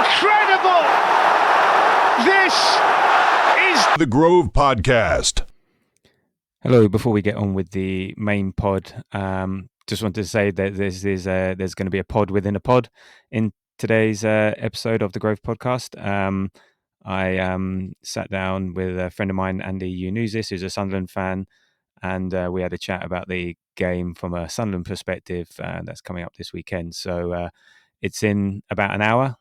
Incredible! This is The Grove Podcast. Hello. Before we get on with the main pod, just wanted to say that there's going to be a pod within a pod in today's episode of the Grove Podcast. I sat down with a friend of mine, Andy Unusis, who's a Sunderland fan, and we had a chat about the game from a Sunderland perspective that's coming up this weekend. So it's in about an hour's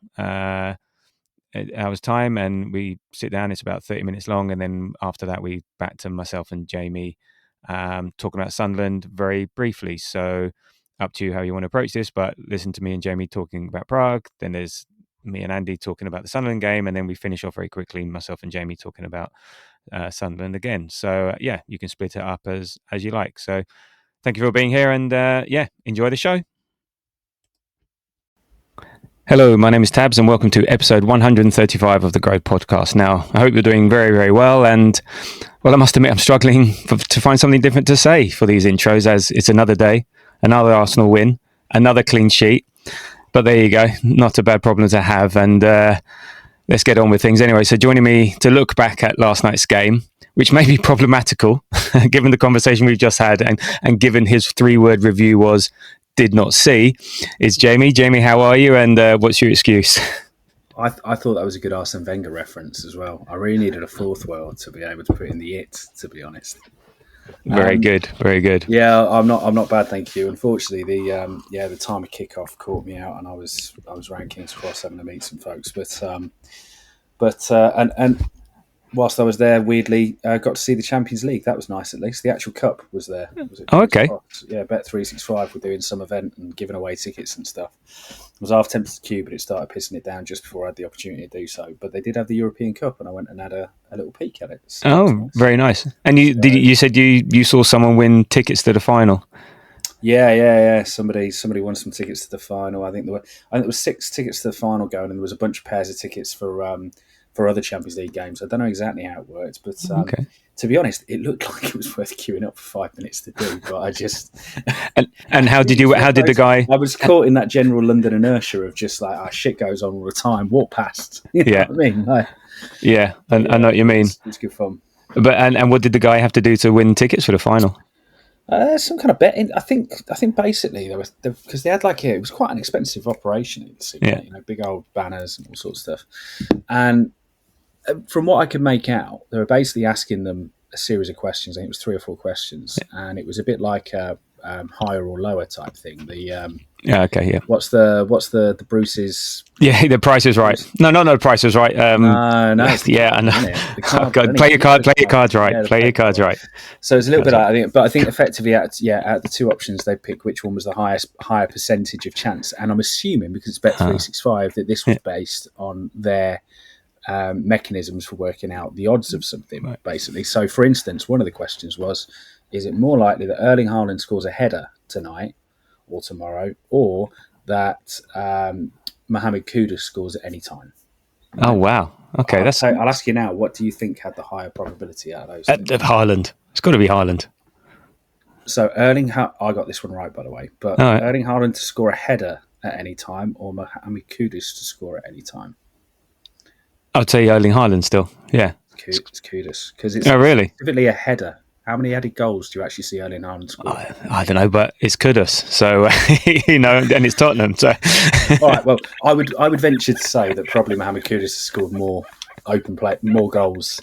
time, and we sit down. It's about 30 minutes long, and then after that we back to myself and Jamie talking about Sunderland very briefly. So up to you how you want to approach this, but listen to me and Jamie talking about Prague, then there's me and Andy talking about the Sunderland game, and then we finish off very quickly, myself and Jamie talking about Sunderland again. So yeah, you can split it up as you like. So thank you for being here, and enjoy the show. Hello, my name is Tabs, and welcome to episode 135 of the Grove Podcast. Now, I hope you're doing very, very well, and well, I must admit I'm struggling to find something different to say for these intros, as it's another day, another Arsenal win, another clean sheet. But there you go, not a bad problem to have, and let's get on with things anyway. So joining me to look back at last night's game, which may be problematical, given the conversation we've just had, and given his 3-word review was did not see, is Jamie. Jamie, how are you, and what's your excuse? I thought that was a good Arsene Wenger reference as well. I really needed a fourth word to be able to put in the it, to be honest. Very good. Yeah, I'm not bad, thank you. Unfortunately, the time of kickoff caught me out, and I was around King's Cross having to meet some folks. But whilst I was there, weirdly, got to see the Champions League. That was nice, at least. The actual cup was there. Okay. Yeah, Bet365 were doing some event and giving away tickets and stuff. I was half tempted to queue, but it started pissing it down just before I had the opportunity to do so. But they did have the European Cup, and I went and had a little peek at it. So nice. Very nice. And you said you saw someone win tickets to the final. Yeah. Somebody won some tickets to the final. I think there was 6 tickets to the final going, and there was a bunch of pairs of tickets for other Champions League games. I don't know exactly how it works, but to be honest, it looked like it was worth queuing up for 5 minutes to do. But I just and how did the guy? I was caught in that general London inertia of just like, shit goes on all the time. Walk past. You know what I mean? I know what you mean. It's good fun. But and what did the guy have to do to win tickets for the final? Some kind of betting. I think basically because they had it was quite an expensive operation. Big old banners and all sorts of stuff. And from what I could make out, they were basically asking them a series of questions. I think it was 3 or 4 questions, and it was a bit like a higher or lower type thing. What's the Bruce's? Yeah, the Price is Right. No, the Price is Right. No. Yeah, I know. Play your cards right. Play your cards right. So it's a little bit like, I think effectively out of the 2 options, they pick which one was the higher percentage of chance. And I'm assuming, because it's Bet365, that this was based on their mechanisms for working out the odds of something, basically. So, for instance, one of the questions was, is it more likely that Erling Haaland scores a header tonight or tomorrow, or that Mohamed Kudus scores at any time? Oh, wow. Okay. I'll ask you now, what do you think had the higher probability out of those things? Haaland. It's got to be Haaland. So I got this one right, by the way, but Erling Haaland to score a header at any time, or Mohamed Kudus to score at any time? I'd say Erling Haaland still. Yeah. It's Kudus. Because it's really? Specifically a header. How many headed goals do you actually see Erling Haaland score? I don't know, but it's Kudus. So, and it's Tottenham. So, all right. Well, I would venture to say that probably Mohamed Kudus has scored more more goals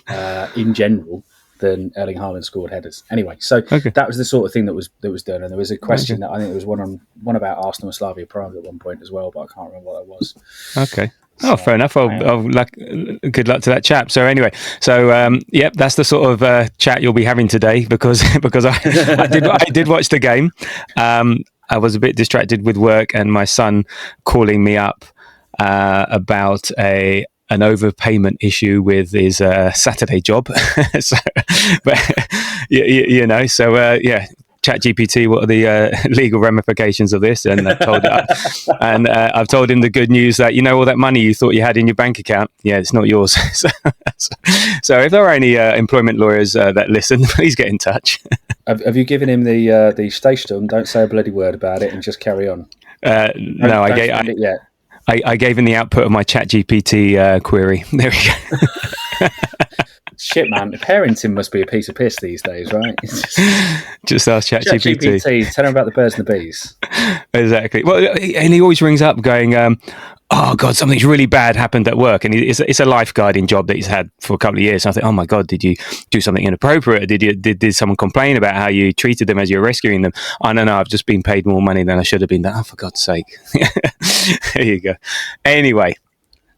in general than Erling Haaland scored headers. Anyway, so that was the sort of thing that was done. And there was a question that I think there was one about Arsenal and Slavia Prague at one point as well, but I can't remember what that was. Okay. Oh, fair enough. Good luck to that chap. So anyway, that's the sort of chat you'll be having today because I did watch the game. I was a bit distracted with work and my son calling me up about an overpayment issue with his Saturday job. ChatGPT, what are the legal ramifications of this? And I've told him the good news that all that money you thought you had in your bank account, it's not yours. So if there are any employment lawyers that listen, please get in touch. Have you given him the stay stum? Don't say a bloody word about it and just carry on. No, I I gave him the output of my ChatGPT query. There we go. Shit, man. Parenting must be a piece of piss these days, right? Just ask ChatGPT. Tell him about the birds and the bees. Exactly. Well, and he always rings up going, oh God, something's really bad happened at work. And it's a lifeguarding job that he's had for a couple of years. And I think, oh my God, did you do something inappropriate? Did someone complain about how you treated them as you're rescuing them? Oh, no, I've just been paid more money than I should have been. Oh, for God's sake. There you go. Anyway.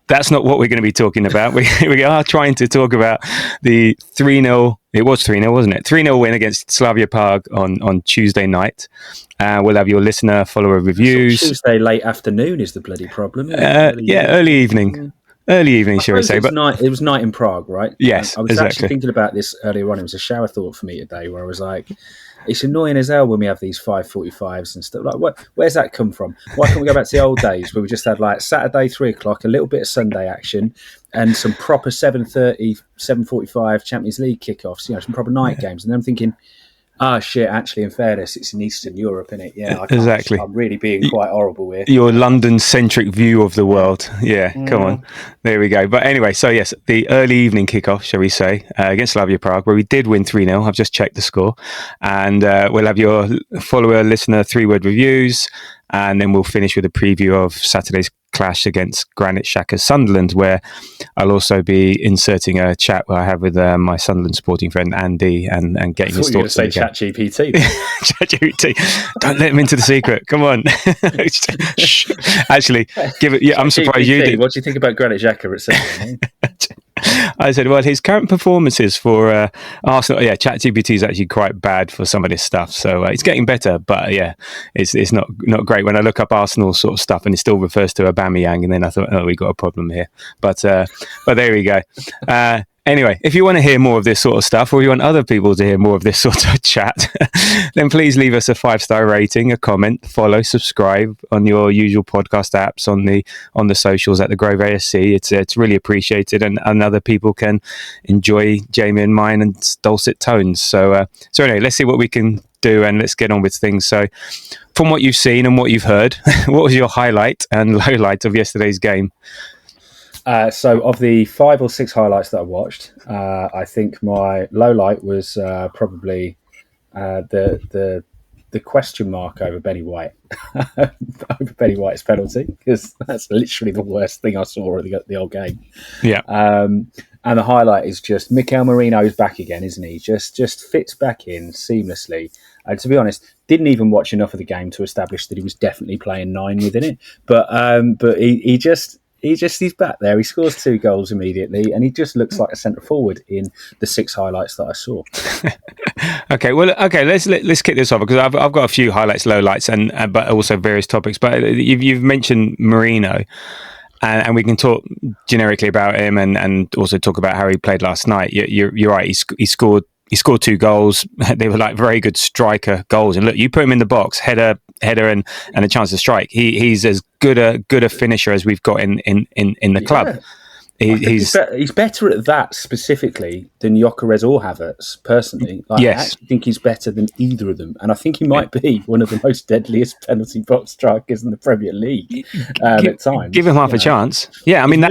That's not what we're going to be talking about. We are trying to talk about the 3-0. It was 3-0, wasn't it? 3-0 win against Slavia Prague on Tuesday night. We'll have your listener, follower reviews. Tuesday late afternoon is the bloody problem. Early evening. Early evening, shall we say? It was night in Prague, right? Yes, I was actually thinking about this earlier on. It was a shower thought for me today where I was like, it's annoying as hell when we have these 5:45s and stuff. Like, where's that come from? Why can't we go back to the old days where we just had like Saturday 3:00, a little bit of Sunday action, and some proper 7:30, 7:45 Champions League kickoffs? You know, some proper night games. And then I'm thinking, shit, actually, in fairness, it's in Eastern Europe, isn't it? Yeah, exactly. I'm really being quite horrible here. Your London-centric view of the world. Yeah, come on. There we go. But anyway, so yes, the early evening kickoff, shall we say, against Slavia Prague, where we did win 3-0. I've just checked the score. And we'll have your follower, listener, 3-word reviews. And then we'll finish with a preview of Saturday's clash against Granit Xhaka's Sunderland, where I'll also be inserting a chat where I have with my Sunderland supporting friend Andy and getting his thoughts. I thought you were going to say ChatGPT. ChatGPT. Don't let him into the secret. Come on. Actually, give it. Yeah, I'm surprised you did. What do you think about Granit Xhaka at Sunderland? I said, well, his current performances for Arsenal, ChatGPT is actually quite bad for some of this stuff. So it's getting better, but it's not great. When I look up Arsenal sort of stuff and it still refers to Aubameyang, and then I thought, we got a problem here. But there we go. Anyway, if you want to hear more of this sort of stuff, or you want other people to hear more of this sort of chat, then please leave us a 5-star rating, a comment, follow, subscribe on your usual podcast apps, on the socials at the Grove ASC. It's really appreciated, and other people can enjoy Jamie and mine and dulcet tones. So anyway, let's see what we can do, and let's get on with things. So, from what you've seen and what you've heard, what was your highlight and lowlight of yesterday's game? So of the 5 or 6 highlights that I watched, I think my low light was probably the question mark over Benny White, over Benny White's penalty, because that's literally the worst thing I saw at the whole game. Yeah. And the highlight is just Mikel Merino is back again, isn't he? Just fits back in seamlessly. And to be honest, didn't even watch enough of the game to establish that he was definitely playing 9 within it. But he's back there. He scores 2 goals immediately, and he just looks like a centre forward in the 6 highlights that I saw. Okay. Let's kick this off, because I've got a few highlights, lowlights, and but also various topics. But you've mentioned Merino, and we can talk generically about him, and also talk about how he played last night. You're right. He scored 2 goals. They were like very good striker goals. And look, you put him in the box, header, and a chance to strike. He's as good a finisher as we've got in the club. He's better at that specifically than Gyökeres or Havertz, personally. I actually think he's better than either of them. And I think he might be one of the most deadliest penalty box strikers in the Premier League at times. Give him half a chance. Yeah, I mean,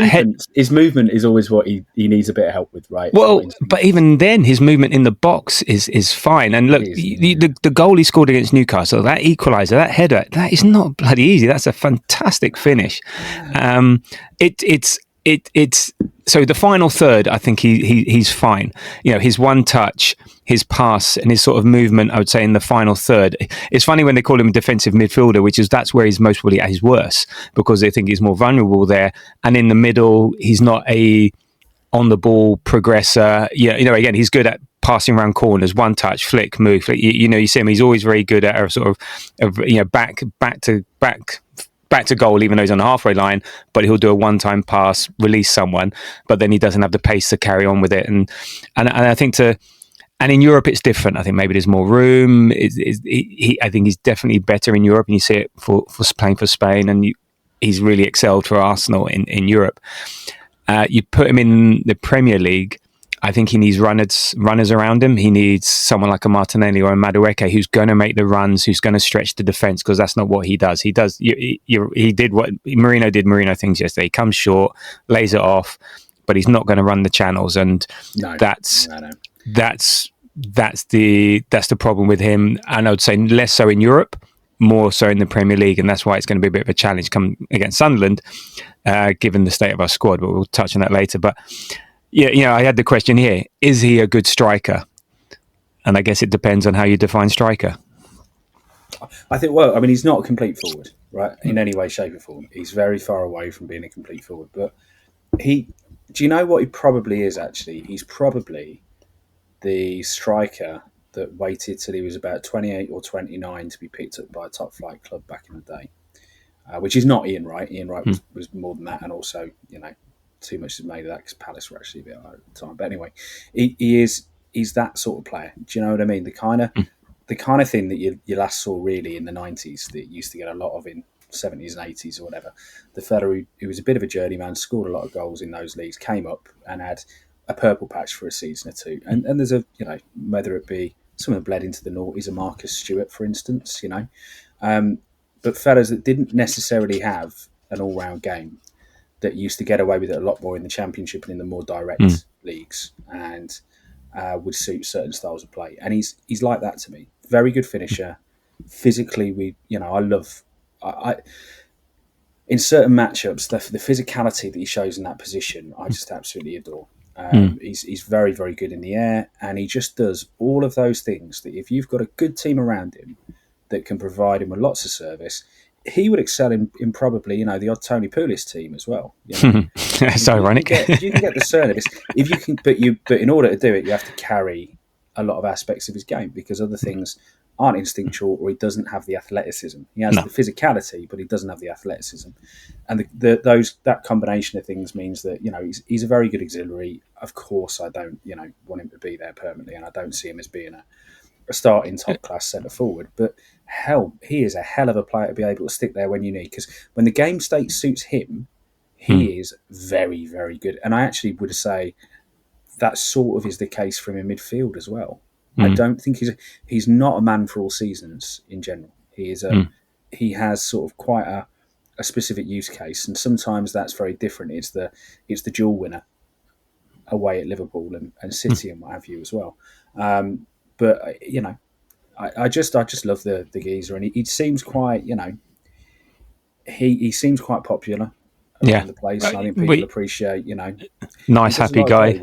his movement is always what he needs a bit of help with, right? Well, but even then, his movement in the box is fine. And look, the goal he scored against Newcastle, that equaliser, that header, that is not bloody easy. That's a fantastic finish. It's so the final third, I think he's fine. You know, his one touch, his pass, and his sort of movement, I would say, in the final third. It's funny when they call him a defensive midfielder, that's where he's most probably at his worst, because they think he's more vulnerable there. And in the middle, he's not a on the ball progressor. Yeah, again, he's good at passing around corners, one touch, flick, move. You see him; he's always very good at a sort of back to goal, even though he's on the halfway line, but he'll do a one-time pass, release someone, but then he doesn't have the pace to carry on with it. And I think and in Europe it's different. I think maybe there's more room. I think he's definitely better in Europe, and you see it for playing for Spain, and he's really excelled for Arsenal in Europe. You put him in the Premier League, I think he needs runners around him. He needs someone like a Martinelli or a Madueke who's going to make the runs, who's going to stretch the defence, because that's not what he does. He did what Merino did. Merino things yesterday. He comes short, lays it off, but he's not going to run the channels, and that's the problem with him. And I would say less so in Europe, more so in the Premier League, and that's why it's going to be a bit of a challenge come against Sunderland, given the state of our squad. But we'll touch on that later. But yeah, I had the question here: is he a good striker? And I guess it depends on how you define striker. I think. Well, I mean, he's not a complete forward, right? In any way, shape, or form. He's very far away from being a complete forward. But do you know what he probably is? Actually, he's probably the striker that waited till he was about 28 or 29 to be picked up by a top flight club back in the day, which is not Ian Wright. Ian Wright was more than that, and also, too much is made of that because Palace were actually a bit higher at the time. But anyway, he's that sort of player. Do you know what I mean? The kind of thing that you last saw really in the 90s that you used to get a lot of in 70s and 80s or whatever. The fella who was a bit of a journeyman, scored a lot of goals in those leagues, came up and had a purple patch for a season or two. And there's whether it be someone bled into the noughties, a Marcus Stewart, for instance, but fellas that didn't necessarily have an all-round game, that used to get away with it a lot more in the Championship and in the more direct leagues, and would suit certain styles of play. And he's like that to me. Very good finisher. Physically, I in certain matchups, the physicality that he shows in that position, I just absolutely adore. He's very, very good in the air, and he just does all of those things that if you've got a good team around him that can provide him with lots of service, he would excel in probably, the odd Tony Pulis team as well. It's ironic. You can get the service if you can, but in order to do it, you have to carry a lot of aspects of his game, because other things aren't instinctual, or he doesn't have the athleticism. He has the physicality, but he doesn't have the athleticism. And that combination of things means that, he's a very good auxiliary. Of course, I don't, want him to be there permanently, and I don't see him as being a starting top-class centre-forward. But hell, he is a hell of a player to be able to stick there when you need, because when the game state suits him, he is very, very good. And I actually would say that sort of is the case from in midfield as well. I don't think he's not a man for all seasons in general. He is he has sort of quite a specific use case, and sometimes that's very different. It's the dual winner away at Liverpool and City and what have you as well. But I just love the geezer, and he seems quite he seems quite popular around the place. I think people appreciate nice happy guy.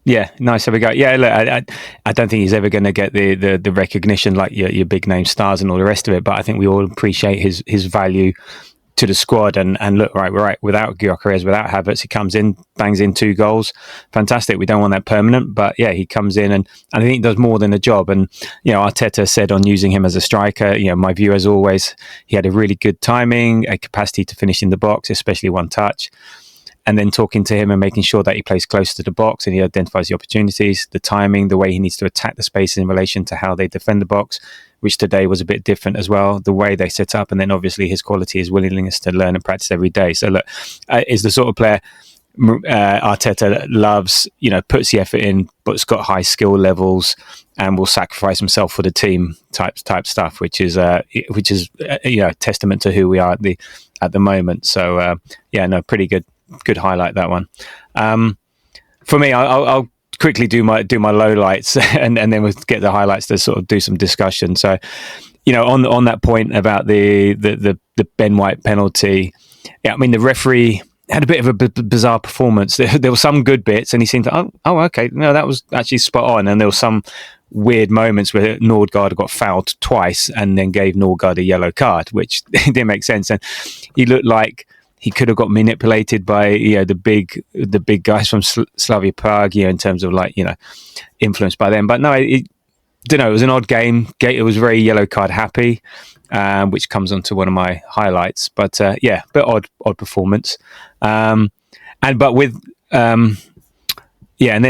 Yeah, nice happy guy. Yeah, look, I don't think he's ever going to get the recognition like your big name stars and all the rest of it, but I think we all appreciate his value to the squad. And look, we're right, without Gyökeres, without Havertz, he comes in, bangs in 2 goals. Fantastic. We don't want that permanent, but yeah, he comes in and I think he does more than a job. And, Arteta said on using him as a striker, my view as always, he had a really good timing, a capacity to finish in the box, especially one touch. And then talking to him and making sure that he plays close to the box and he identifies the opportunities, the timing, the way he needs to attack the space in relation to how they defend the box, which today was a bit different as well, the way they set up. And then obviously his quality, his willingness to learn and practice every day. So look, is the sort of player Arteta loves, puts the effort in, but's got high skill levels and will sacrifice himself for the team type stuff, which is testament to who we are at the moment. So pretty good highlight, that one. For me, I'll quickly do my lowlights and then we'll get the highlights to sort of do some discussion. So, on that point about the Ben White penalty, I mean, the referee had a bit of a bizarre performance. There were some good bits and he seemed to, okay, no, that was actually spot on. And there were some weird moments where Nordgaard got fouled twice and then gave Nordgaard a yellow card, which didn't make sense. And he looked like he could have got manipulated by the big guys from Slavia Prague, in terms of influenced by them. But no, it was an odd game. It was very yellow card happy, which comes onto one of my highlights. But bit odd performance. And then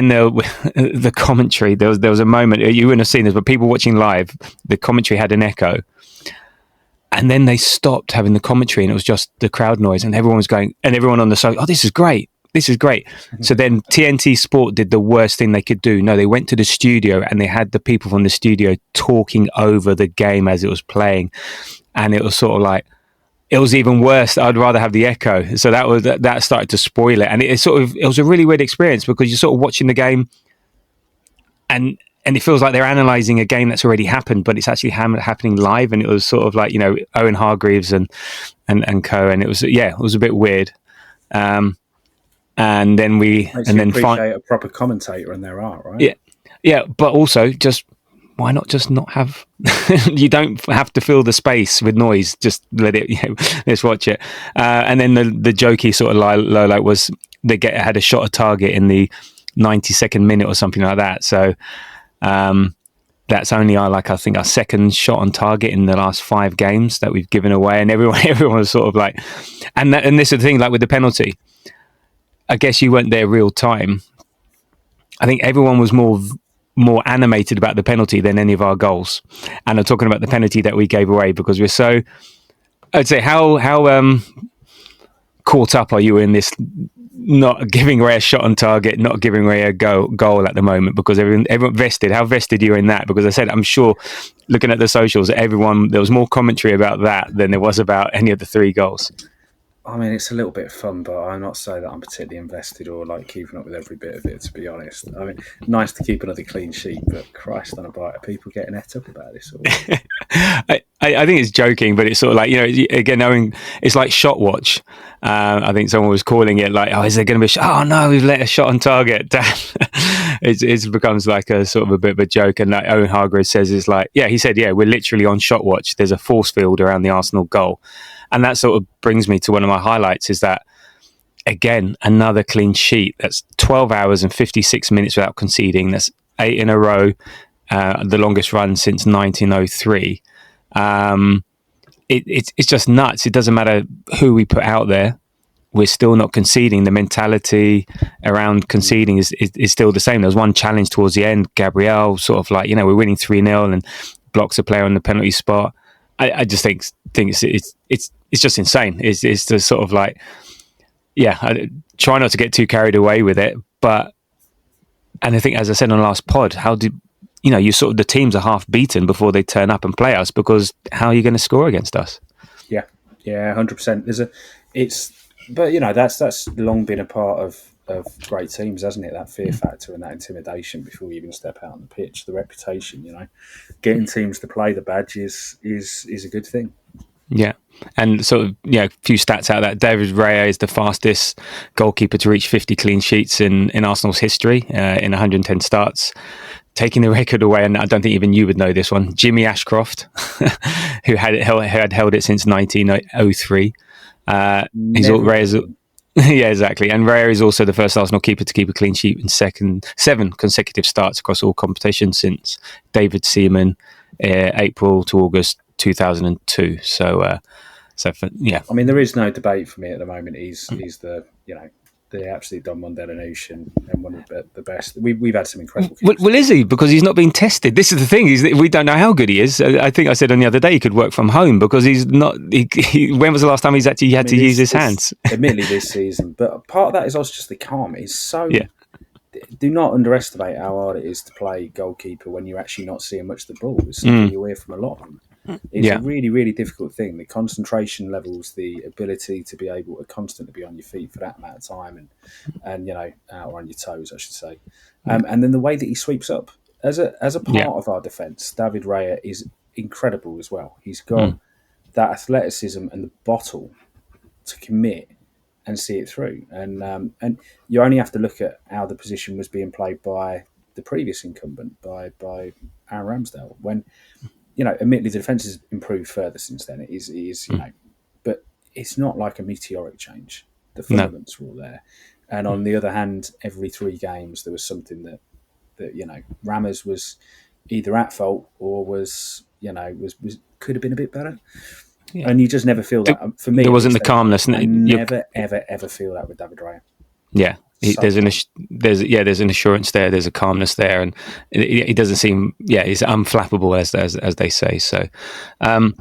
the commentary. There was a moment you wouldn't have seen this, but people watching live, the commentary had an echo. And then they stopped having the commentary and it was just the crowd noise and everyone was going, and everyone on the side, this is great. this is great. So then TNT Sport did the worst thing they could do. No, they went to the studio and they had the people from the studio talking over the game as it was playing. And it was sort of like, it was even worse. I'd rather have the echo. So that started to spoil it. And it was a really weird experience because you're sort of watching the game and it feels like they're analysing a game that's already happened, but it's actually happening live. And it was sort of like, Owen Hargreaves and co. And it was a bit weird. And then appreciate a proper commentator in their art, right? Yeah. But also, just why not just not have? You don't have to fill the space with noise. Just let it. Let's watch it. And then the jokey sort of low light was they had a shot at target in the 92nd minute or something like that. So that's only I think our second shot on target in the last 5 games that we've given away, and everyone was sort of like, and this is the thing, like with the penalty. I guess you weren't there real time. I think everyone was more animated about the penalty than any of our goals. And I'm talking about the penalty that we gave away because we're so, I'd say, how caught up are you in this not giving away a shot on target, not giving away a goal at the moment, because everyone vested. How vested you in that? Because I said, I'm sure looking at the socials, there was more commentary about that than there was about any of the 3 goals. I mean, it's a little bit of fun, but I'm not saying that I'm particularly invested or like keeping up with every bit of it, to be honest. I mean, nice to keep another clean sheet, but Christ on a bite, are people getting het up about this? I think it's joking, but it's sort of like, again, knowing it's like shot watch. I think someone was calling it like, oh, is there going to be a shot? Oh no, we've let a shot on target. It becomes like a sort of a bit of a joke. And like Owen Hargreaves says, is like, he said, we're literally on shot watch. There's a force field around the Arsenal goal. And that sort of brings me to one of my highlights is that, again, another clean sheet. That's 12 hours and 56 minutes without conceding. That's 8 in a row, the longest run since 1903. It's just nuts. It doesn't matter who we put out there. We're still not conceding. The mentality around conceding is still the same. There was one challenge towards the end. Gabriel sort of like, we're winning 3-0 and blocks a player on the penalty spot. I just think it's just insane. It's the sort of like, I try not to get too carried away with it. But, and I think, as I said on the last pod, how do you sort of, the teams are half beaten before they turn up and play us, because how are you going to score against us? Yeah, 100%. But that's long been a part of great teams, hasn't it? That fear factor and that intimidation before you even step out on the pitch, the reputation, getting teams to play the badge is a good thing. Yeah. And sort of, a few stats out of that. David Raya is the fastest goalkeeper to reach 50 clean sheets in Arsenal's history in 110 starts. Taking the record away, and I don't think even you would know this one, Jimmy Ashcroft, who had held it since 1903. Yeah, exactly. And Raya is also the first Arsenal keeper to keep a clean sheet in 7 consecutive starts across all competitions since David Seaman, April to August 2002. So I mean, there is no debate for me at the moment. He's the absolute Don Mondelanouche and one of the best. We've had some incredible. Well, is he? Because he's not being tested. This is the thing. We don't know how good he is. I think I said on the other day he could work from home because he's not. When was the last time he's actually had to use his hands? Admittedly, this season, but part of that is also just the calm. It's so. Yeah. Do not underestimate how hard it is to play goalkeeper when you're actually not seeing much of the ball. It's something you hear from a lot of them. It's a really, really difficult thing. The concentration levels, the ability to be able to constantly be on your feet for that amount of time and or on your toes, I should say. And then the way that he sweeps up as a part of our defence, David Raya is incredible as well. He's got that athleticism and the bottle to commit and see it through. And you only have to look at how the position was being played by the previous incumbent, by Aaron Ramsdale, when. Admittedly, the defence has improved further since then. It is, but it's not like a meteoric change. The fundaments were all there. And on the other hand, every 3 games, there was something that Rammers was either at fault or was could have been a bit better. Yeah. And you just never feel that. For me, there wasn't the calmness. I never, ever feel that with David Raya. Yeah. There's an assurance there. There's a calmness there, and he doesn't seem. Yeah, he's unflappable as they say. So, I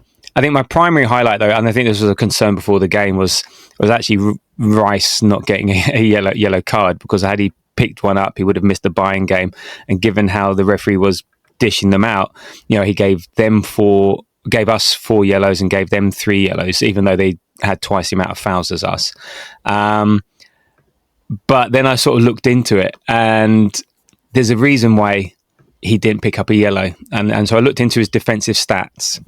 think my primary highlight, though, and I think this was a concern before the game, was actually Rice not getting a yellow card, because had he picked one up, he would have missed the buying game. And given how the referee was dishing them out, he gave us 4 yellows and gave them 3 yellows, even though they had twice the amount of fouls as us. But then I sort of looked into it, and there's a reason why he didn't pick up a yellow. And so I looked into his defensive stats.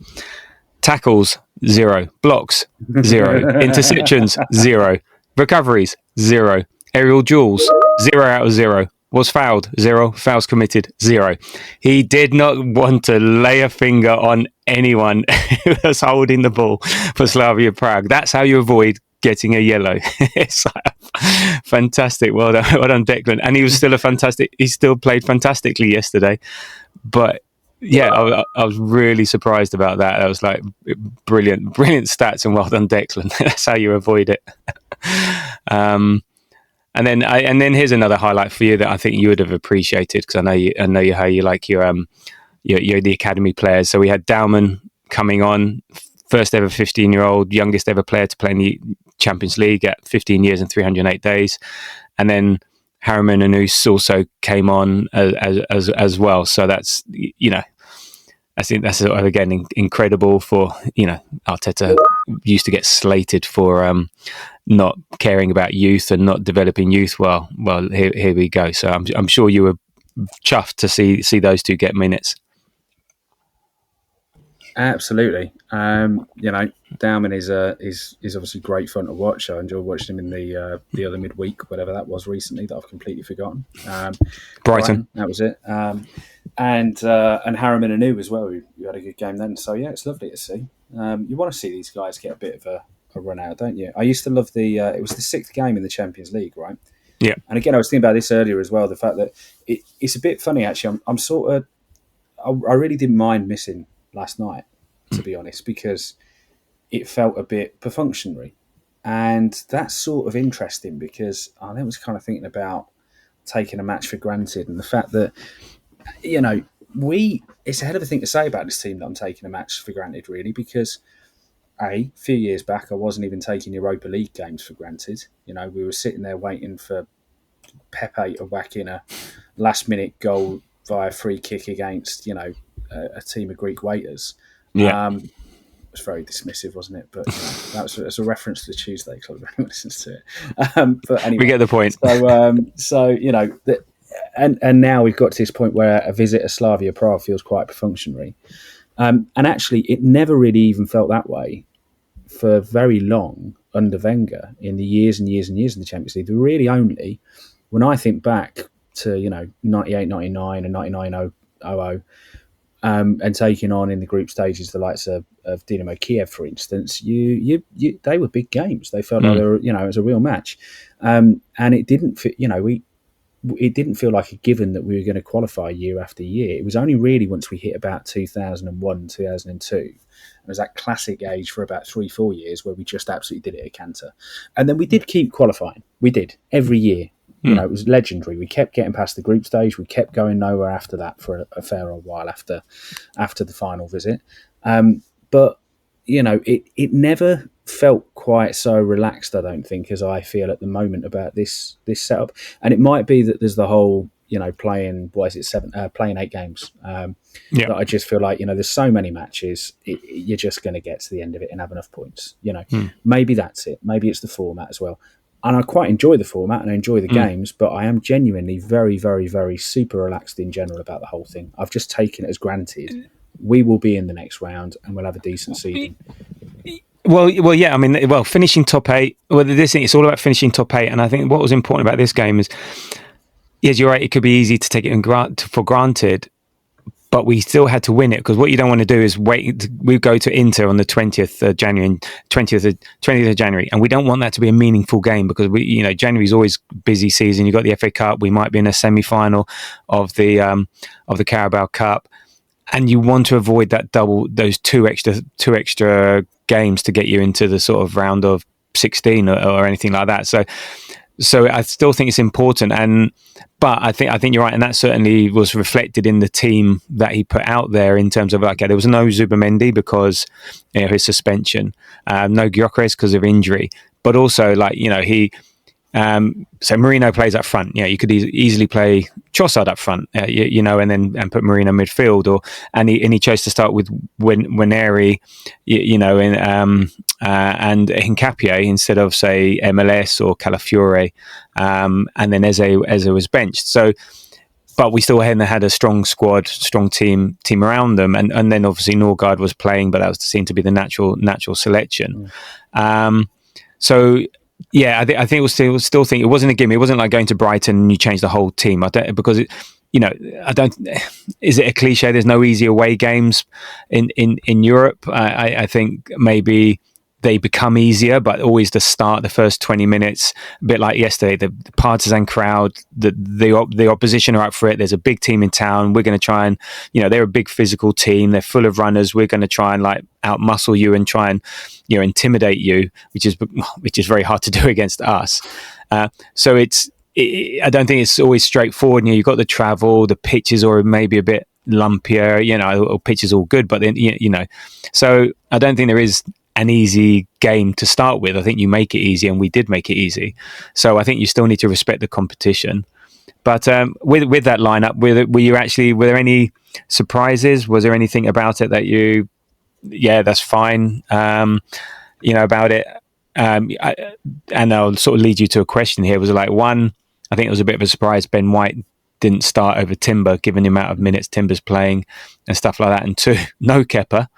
Tackles, 0. Blocks, 0. Interceptions, 0. Recoveries, 0. Aerial duels, 0 out of 0. Was fouled, 0. Fouls committed, 0. He did not want to lay a finger on anyone who was holding the ball for Slavia Prague. That's how you avoid getting a yellow. It's like, fantastic. Well done, Declan. And he still played fantastically yesterday. But yeah, I was really surprised about that. I was like, brilliant stats, and well done, Declan. That's how you avoid it. And then here's another highlight for you that I think you would have appreciated, because I know how you like your the academy players. So we had Dowman coming on, first ever 15-year-old, youngest ever player to play in the Champions League at 15 years and 308 days, and then Haramun Anous also came on as well. So that's I think that's again incredible for Arteta used to get slated for not caring about youth and not developing youth. Well, here we go. So I'm sure you were chuffed to see those two get minutes. Absolutely. Dowman is obviously great fun to watch. I enjoyed watching him in the other midweek, whatever that was recently, that I've completely forgotten. Brighton, that was it. And Haramun Anous as well. You had a good game then. So yeah, it's lovely to see. You want to see these guys get a bit of a run out, don't you? I used to love it was the 6th game in the Champions League, right? Yeah. And again, I was thinking about this earlier as well. The fact that it's a bit funny actually. I'm sort of I really didn't mind missing last night, to be honest, because it felt a bit perfunctory. And that's sort of interesting, because I was kind of thinking about taking a match for granted, and the fact that, it's a hell of a thing to say about this team that I'm taking a match for granted, really, because a few years back, I wasn't even taking Europa League games for granted. We were sitting there waiting for Pepe to whack in a last-minute goal via free kick against, a team of Greek waiters. Yeah. It was very dismissive, wasn't it? But that's a reference to the Tuesday Club if anyone listens to it. But anyway, we get the point. So and now we've got to this point where a visit to Slavia Prague feels quite perfunctory. And actually, it never really even felt that way for very long under Wenger in the years and years and years in the Champions League. Really only when I think back to 98, 99 and 99, 00, and taking on in the group stages the likes of Dynamo Kiev, for instance, they were big games. They felt like they were, it was a real match, and it didn't fit. It didn't feel like a given that we were going to qualify year after year. It was only really once we hit about 2001, 2002. It was that classic age for about 3-4 years where we just absolutely did it at canter, and then we did keep qualifying. We did every year. It was legendary. We kept getting past the group stage. We kept going nowhere after that for a fair old while after the final visit. But it never felt quite so relaxed, I don't think, as I feel at the moment about this setup. And it might be that there's the whole playing 8 games. That I just feel like there's so many matches. You're just going to get to the end of it and have enough points. Maybe that's it. Maybe it's the format as well. And I quite enjoy the format and I enjoy the games, but I am genuinely very, very, very super relaxed in general about the whole thing. I've just taken it as granted. We will be in the next round and we'll have a decent season. Well, yeah. I mean, finishing top 8. Well, this thing, it's all about finishing top 8. And I think what was important about this game is, yes, you're right. It could be easy to take it for granted, but we still had to win it, because what you don't want to do is wait. We go to Inter on the 20th of January, 20th of January, and we don't want that to be a meaningful game, because January is always busy season. You've got the FA Cup. We might be in a semi-final of the Carabao Cup, and you want to avoid those two extra games to get you into the sort of round of 16 or anything like that. So So I still think it's important, but I think you're right, and that certainly was reflected in the team that he put out there in terms of there was no Zubamendi because his suspension, no Gyökeres because of injury, but also he. So Merino plays up front. You could easily play Trossard up front, and put Merino midfield, and he chose to start with Winery, and Hincapié instead of say MLS or Calafiore, and then Eze was benched. So, but we still had a strong squad, strong team around them, and then obviously Norgard was playing, but that was seen to be the natural selection. So. Yeah, I think it was still think it wasn't a gimme. It wasn't like going to Brighton and you change the whole team. Because I don't. Is it a cliche? There's no easy away games in Europe. I think maybe they become easier, but always the first 20 minutes, a bit like yesterday, the partisan crowd, the opposition are up for it. There's a big team in town. We're going to try and, they're a big physical team. They're full of runners. We're going to try and outmuscle you and try and, intimidate you, which is very hard to do against us. So I don't think it's always straightforward. You've got the travel, the pitches, or maybe a bit lumpier, or pitch is all good, but then, so I don't think there is an easy game to start with. I think you make it easy, and we did make it easy. So I think you still need to respect the competition. But with that lineup, were there any surprises? Was there anything about it that that's fine, about it? And I'll sort of lead you to a question here. Was it one? I think it was a bit of a surprise Ben White didn't start over Timber, given the amount of minutes Timber's playing and stuff like that. And two, no Kepa.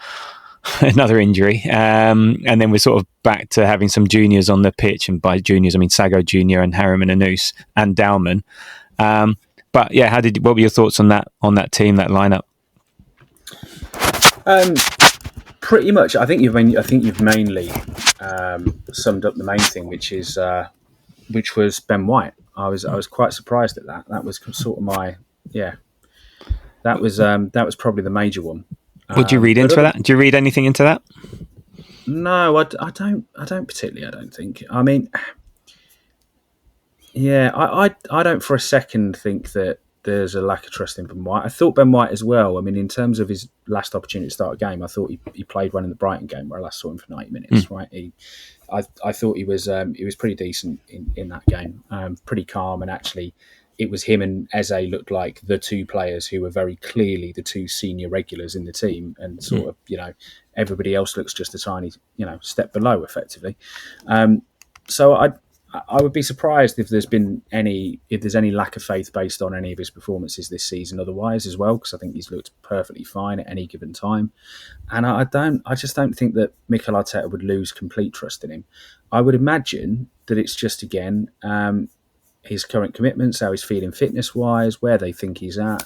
Another injury, and then we're sort of back to having some juniors on the pitch, and by juniors I mean Sago Junior and Haramun Anous and Dowman. But yeah, what were your thoughts on that team, that lineup? Pretty much, I think you've mainly summed up the main thing, which was Ben White. I was quite surprised at that. That was sort of that was probably the major one. Would you read into that? Do you read anything into that? No, I don't particularly. I don't think. I mean, yeah, I don't for a second think that there's a lack of trust in Ben White. I thought Ben White as well. I mean, in terms of his last opportunity to start a game, I thought he played well in the Brighton game where I last saw him for 90 minutes. Right, I thought he was pretty decent in that game. Pretty calm, and actually, it was him and Eze looked like the two players who were very clearly the two senior regulars in the team, and sort of, everybody else looks just a tiny, step below effectively. So I would be surprised if there's any lack of faith based on any of his performances this season otherwise as well, because I think he's looked perfectly fine at any given time. And I just don't think that Mikel Arteta would lose complete trust in him. I would imagine that it's just, again, his current commitments, how he's feeling fitness-wise, where they think he's at.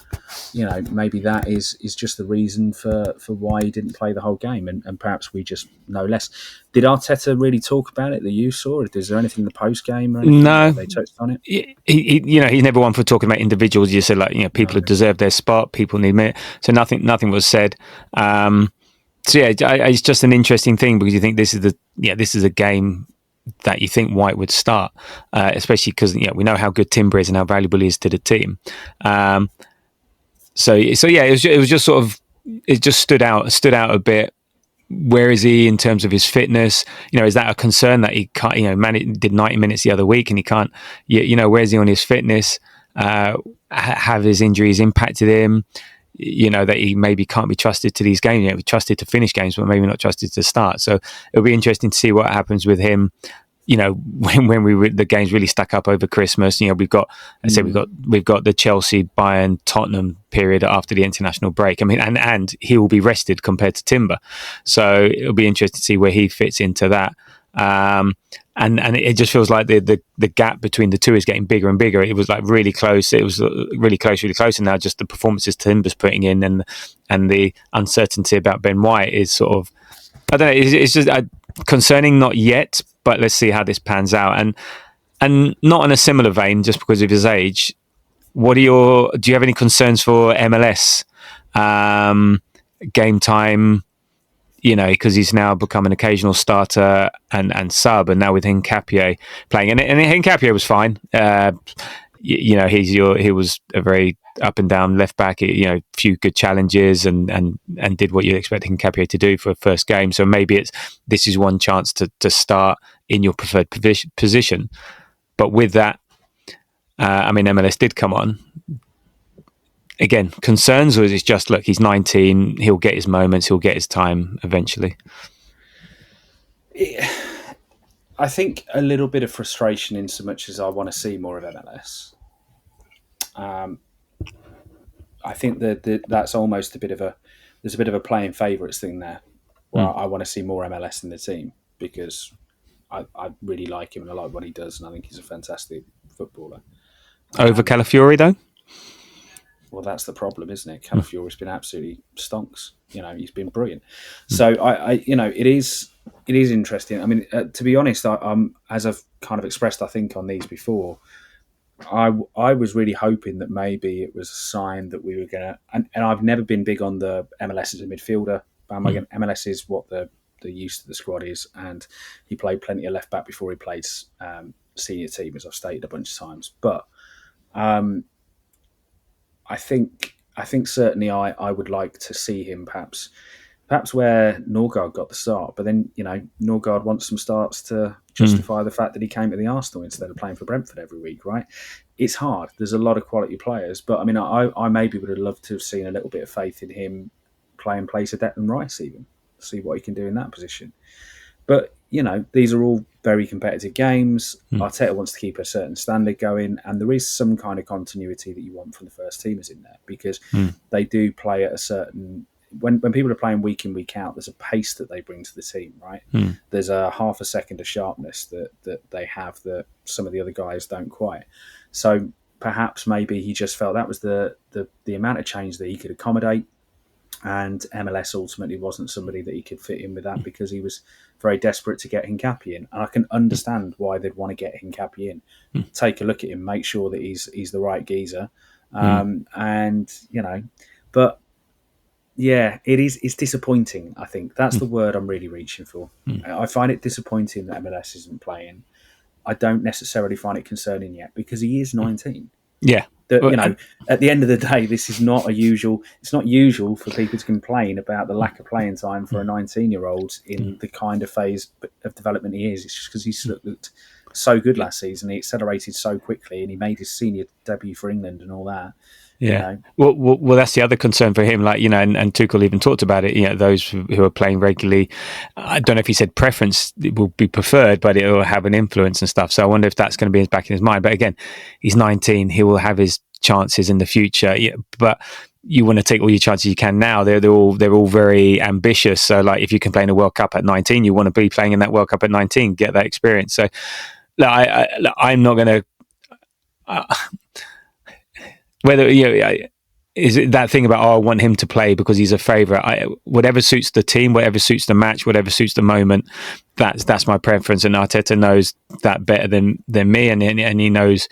Maybe that is just the reason for why he didn't play the whole game, and perhaps we just know less. Did Arteta really talk about it that you saw? Is there anything in the post-game or anything no, they touched on it? He's never one for talking about individuals. You said people who deserve their spot, people need minute. So nothing was said. So yeah, it's just an interesting thing because you think this is a game that you think White would start, especially because we know how good Timber is and how valuable he is to the team. So yeah, it was just sort of, it just stood out a bit. Where is he in terms of his fitness? Is that a concern that he can't? Did 90 minutes the other week and he can't. Where is he on his fitness? Have his injuries impacted him? That he maybe can't be trusted to these games. Be trusted to finish games, but maybe not trusted to start. So it'll be interesting to see what happens with him. When the games really stack up over Christmas. We've got the Chelsea, Bayern, Tottenham period after the international break. I mean, and he will be rested compared to Timber. So it'll be interesting to see where he fits into that. And it just feels like the gap between the two is getting bigger and bigger. It was really close. It was really close, and now just the performances Timber's putting in and the uncertainty about Ben White is sort of, I don't know. It's just concerning, not yet, but let's see how this pans out. And not in a similar vein, just because of his age. Do you have any concerns for MLS game time? because he's now become an occasional starter and sub, and now with Hincapié playing, and Hincapié was fine. He was a very up and down left back. Few good challenges and did what you'd expect Hincapié to do for a first game. So maybe this is one chance to start in your preferred position. But with that, MLS did come on. Again, concerns, or is it just, look, he's 19, he'll get his moments, he'll get his time eventually? I think a little bit of frustration in so much as I want to see more of MLS. I think that that's almost there's a bit of a playing favourites thing there. Where I want to see more MLS in the team because I really like him and I like what he does, and I think he's a fantastic footballer. Over Calafiori, though? Well, that's the problem, isn't it? Calafiori's been absolutely stonks. He's been brilliant. So it is interesting. I mean, to be honest, I'm as I've kind of expressed, I think on these before, I was really hoping that maybe it was a sign that we were going to. And I've never been big on the MLS as a midfielder. MLS is what the use of the squad is, and he played plenty of left back before he played senior team, as I've stated a bunch of times. But I think certainly I would like to see him perhaps where Norgard got the start, but then Norgard wants some starts to justify the fact that he came to the Arsenal instead of playing for Brentford every week, right? It's hard. There's a lot of quality players, but I mean, I maybe would have loved to have seen a little bit of faith in him play in place of Declan Rice, even see what he can do in that position. But these are all very competitive games. Arteta wants to keep a certain standard going, and there is some kind of continuity that you want from the first teamers in there because they do play at a certain. When people are playing week in, week out, there's a pace that they bring to the team, right? There's a half a second of sharpness that they have that some of the other guys don't quite. So perhaps maybe he just felt that was the amount of change that he could accommodate. And MLS ultimately wasn't somebody that he could fit in with that because he was very desperate to get Hincapié in. And I can understand why they'd want to get Hincapié in. Take a look at him, make sure that he's the right geezer. But yeah, it's disappointing, I think. That's the word I'm really reaching for. I find it disappointing that MLS isn't playing. I don't necessarily find it concerning yet because he is 19. Yeah. At the end of the day, this is not usual. It's not usual for people to complain about the lack of playing time for a 19-year-old in the kind of phase of development he is. It's just because he's looked so good last season. He accelerated so quickly and he made his senior debut for England and all that. Yeah. Well, that's the other concern for him. Like, and Tuchel even talked about it. Those who are playing regularly, I don't know if he said preference will be preferred, but it will have an influence and stuff. So I wonder if that's going to be back in his mind. But again, he's 19. He will have his chances in the future. Yeah, but you want to take all your chances you can now. They're all very ambitious. So like, if you can play in a World Cup at 19, you want to be playing in that World Cup at 19, get that experience. So I'm not going to. Whether is it that thing about I want him to play because he's a favourite? Whatever suits the team, whatever suits the match, whatever suits the moment. That's my preference, and Arteta knows that better than me, and he knows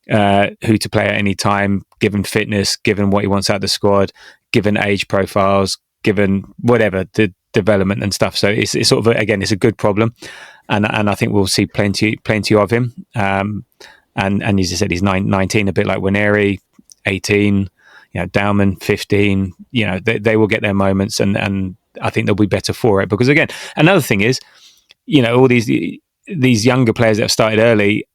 who to play at any time, given fitness, given what he wants out of the squad, given age profiles, given whatever the development and stuff. So it's sort of it's a good problem, and I think we'll see plenty of him. And as you said, he's 19, a bit like Waneri. 18, Dowman 15, they will get their moments and I think they'll be better for it because again, another thing is, all these younger players that have started early,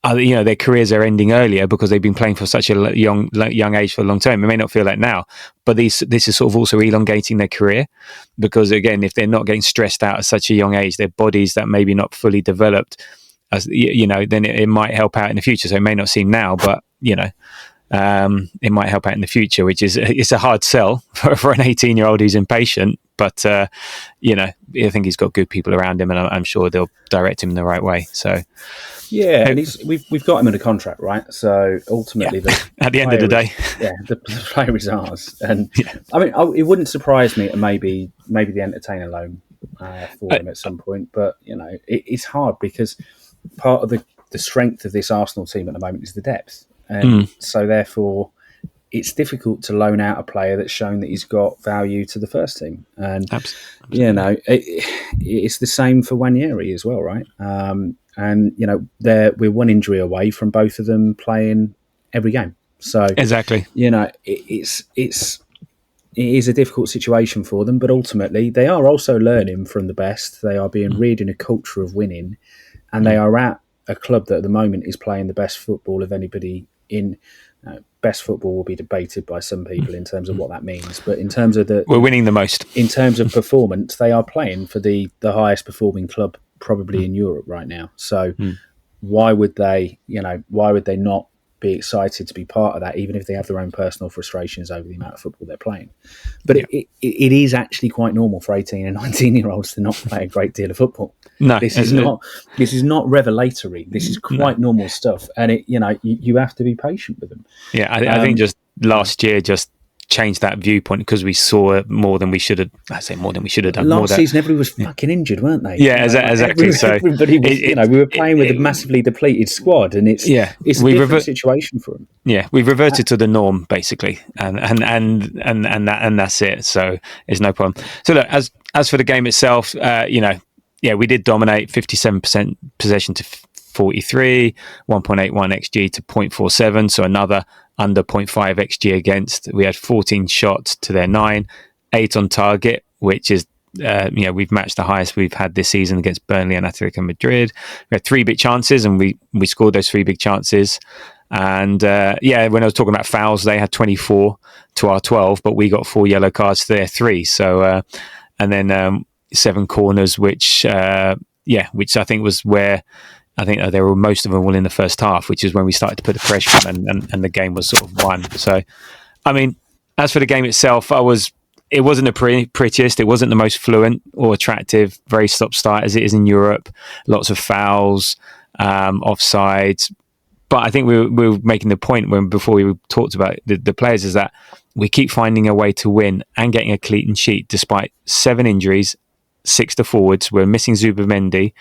their careers are ending earlier because they've been playing for such a young age for a long time. It may not feel like now, but this is sort of also elongating their career because again, if they're not getting stressed out at such a young age, their bodies that maybe not fully developed, as then it might help out in the future. So it may not seem now, but it might help out in the future, which is it's a hard sell for an 18-year-old who's impatient. But I think he's got good people around him, and I'm sure they'll direct him in the right way. So yeah, and we've got him under contract, right? So ultimately, at the end of the day, the player is ours. And I mean, it wouldn't surprise me, maybe the entertainer loan for him at some point. But it's hard because part of the strength of this Arsenal team at the moment is the depth. And so therefore, it's difficult to loan out a player that's shown that he's got value to the first team. And, Absolutely. It's the same for Wanyeri as well, right? And, we're one injury away from both of them playing every game. So, exactly. It is a difficult situation for them, but ultimately they are also learning from the best. They are being reared in a culture of winning, and they are at a club that at the moment is playing the best football of anybody in. Best football will be debated by some people in terms of what that means, but in terms of we're winning the most. In terms of performance, they are playing for the highest performing club probably in Europe right now. So why would they not be excited to be part of that, even if they have their own personal frustrations over the amount of football they're playing? But it is actually quite normal for 18 and 19-year-olds to not play a great deal of football. No, this is not revelatory. This is quite normal stuff, and you have to be patient with them. Yeah, I think just last year just changed that viewpoint because we saw it more than we should have. I say more than we should have done. Last season, everybody was fucking injured, weren't they? Yeah, exactly. Everybody was. We were playing with a massively depleted squad, and it's a different situation for them. Yeah, we've reverted to the norm basically, and that's it. So it's no problem. So look, as for the game itself, we did dominate, 57% possession to 43, 1.81 XG to 0.47, so another under 0.5 XG against. We had 14 shots to their 9, 8 on target, which is, we've matched the highest we've had this season against Burnley and Atletico Madrid. We had 3 big chances, and we scored those 3 big chances. And when I was talking about fouls, they had 24 to our 12, but we got 4 yellow cards to their 3. So, and then 7 corners, which I think was where I think they were most of them all in the first half, which is when we started to put the pressure on, and the game was sort of won. So, I mean, as for the game itself, it wasn't the prettiest, it wasn't the most fluent or attractive, very stop-start as it is in Europe. Lots of fouls, offsides. But I think we were making the point before we talked about the players is that we keep finding a way to win and getting a clean sheet despite 7 injuries, 6 to forwards. We're missing Zubimendi.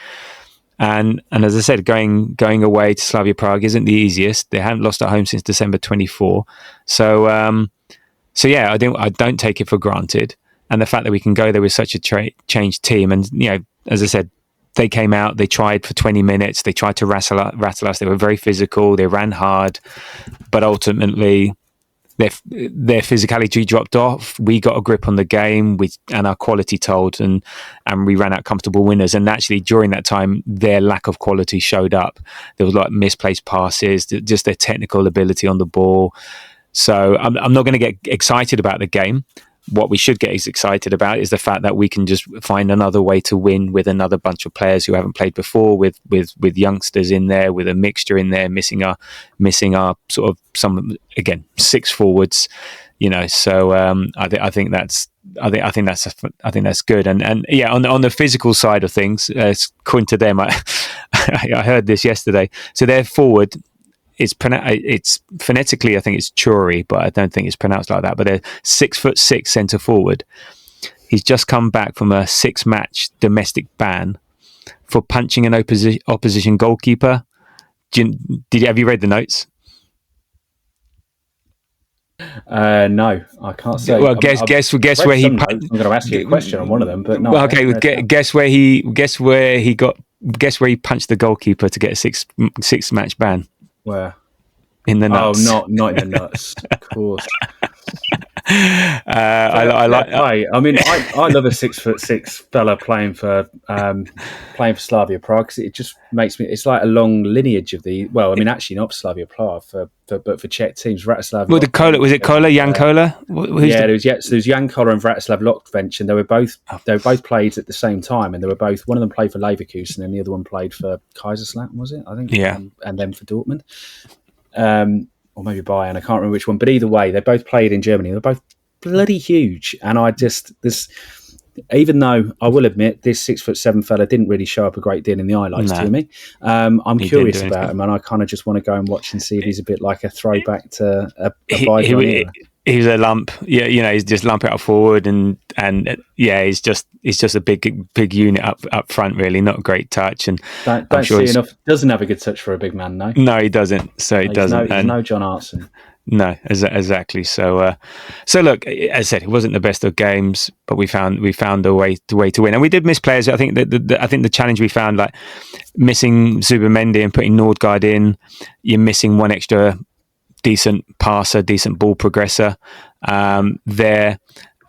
And as I said, going away to Slavia Prague isn't the easiest. They haven't lost at home since December 24. So I don't take it for granted. And the fact that we can go there with such a changed team, and as I said, they came out, they tried for 20 minutes, they tried to rattle us. They were very physical, they ran hard, but ultimately their physicality dropped off. We got a grip on the game, and our quality told, and we ran out comfortable winners. And actually, during that time, their lack of quality showed up. There was like misplaced passes, just their technical ability on the ball. So I'm not going to get excited about the game. What we should get excited about is the fact that we can just find another way to win with another bunch of players who haven't played before, with youngsters in there, with a mixture in there, missing our sort of some, again, 6 forwards, So I think that's good. And yeah, on the physical side of things, according to them, I heard this yesterday. So their forward. It's phonetically, I think it's Churi, but I don't think it's pronounced like that. But they're 6'6" centre forward. He's just come back from a 6-match domestic ban for punching an opposition goalkeeper. Have you read the notes? No, I can't say. Well, guess where he. I'm going to ask you a question on one of them, but no. Well, okay, guess where he punched the goalkeeper to get a 6-match ban. Where? In the nuts. Oh, not in the nuts. Of course. I like. I mean, I love a 6'6" fella playing for Slavia Prague, because it just makes me. It's like a long lineage of the. Well, I mean, actually, not for Slavia Prague, but for Czech teams. Vratislav. Well, was it Kola? Jan Kola? There was Jan Kola and Vratislav Lokvench, and they were both played at the same time, and they were both. One of them played for Leverkusen, and the other one played for Kaiserslautern, was it? I think. Yeah. And then for Dortmund. Or maybe Bayern, I can't remember which one. But either way, they both played in Germany. They're both bloody huge. And even though I will admit this 6'7" fella didn't really show up a great deal in the highlights to me, I'm curious about him, and I kind of just want to go and watch and see if he's a bit like a throwback to a bygone era. He's a lump, he's just lump it up forward, and he's just a big unit up front, really. Not a great touch, and don't see enough. Doesn't have a good touch for a big man, no. No, he doesn't. So he doesn't. He's no John Artson. No, exactly. So look, as I said, it wasn't the best of games, but we found a way to win, and we did miss players. I think the challenge we found, like missing Zubimendi and putting Nordgaard in, you're missing one extra decent passer, decent ball progressor there.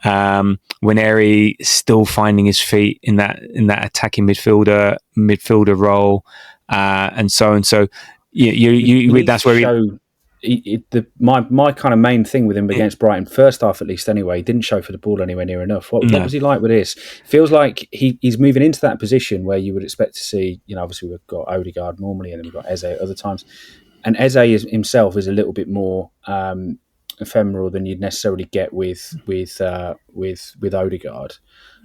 Winery still finding his feet in that attacking midfielder role, and so on. So that's where my kind of main thing with him against Brighton, first half at least anyway, he didn't show for the ball anywhere near enough. What was he like with this? Feels like he's moving into that position where you would expect to see, obviously we've got Odegaard normally and then we've got Eze at other times. And Eze himself is a little bit more ephemeral than you'd necessarily get with Odegaard.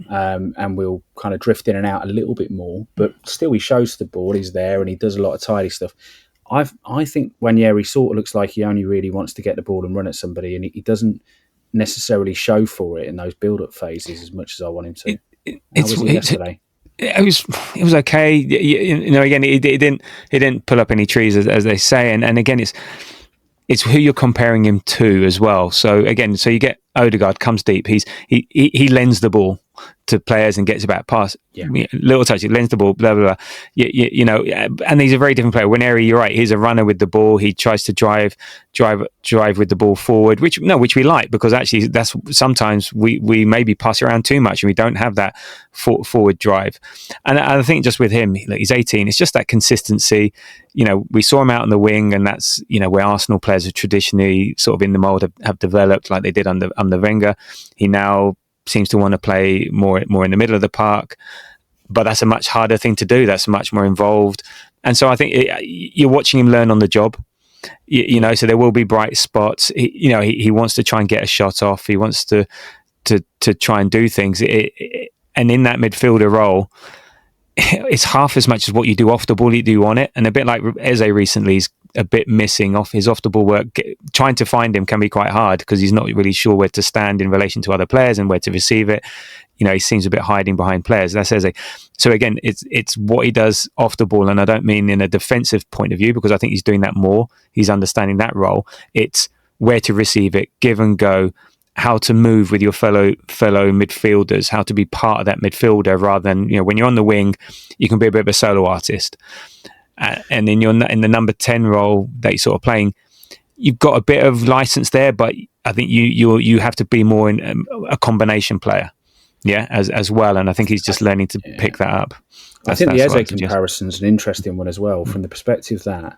And we'll kind of drift in and out a little bit more, but still he shows the ball, he's there and he does a lot of tidy stuff. I think Wanyeri sort of looks like he only really wants to get the ball and run at somebody, and he doesn't necessarily show for it in those build-up phases as much as I want him to. How was it yesterday? It was okay. Again, he didn't pull up any trees as they say, and again, it's who you're comparing him to as well. So again, you get Odegaard comes deep. He lends the ball to players and gets a back pass. Yeah. Little touch, he lends the ball, blah, blah, blah. And he's a very different player. Whenever you're right, he's a runner with the ball. He tries to drive with the ball forward, which we like, because actually that's sometimes we maybe pass around too much and we don't have that forward drive. And I think just with him, he's 18, it's just that consistency. We saw him out on the wing, and that's, where Arsenal players have traditionally sort of in the mould have developed like they did under Wenger. He now seems to want to play more in the middle of the park, but that's a much harder thing to do. That's much more involved, and so I think you're watching him learn on the job. So there will be bright spots. He wants to try and get a shot off. He wants to try and do things. And in that midfielder role, it's half as much as what you do off the ball you do on it, and a bit like Eze recently is a bit missing off the ball work. Trying to find him can be quite hard because he's not really sure where to stand in relation to other players and where to receive it. He seems a bit hiding behind players. That's Eze. So again, it's what he does off the ball, and I don't mean in a defensive point of view, because I think he's doing that more. He's understanding that role. It's where to receive it, give and go, how to move with your fellow midfielders, how to be part of that midfielder rather than, when you're on the wing, you can be a bit of a solo artist. And then you're in the number 10 role that you're sort of playing, you've got a bit of license there, but I think you have to be more in a combination player, as well. And I think he's just learning to pick that up. I think the Eze comparison is an interesting one as well, from the perspective that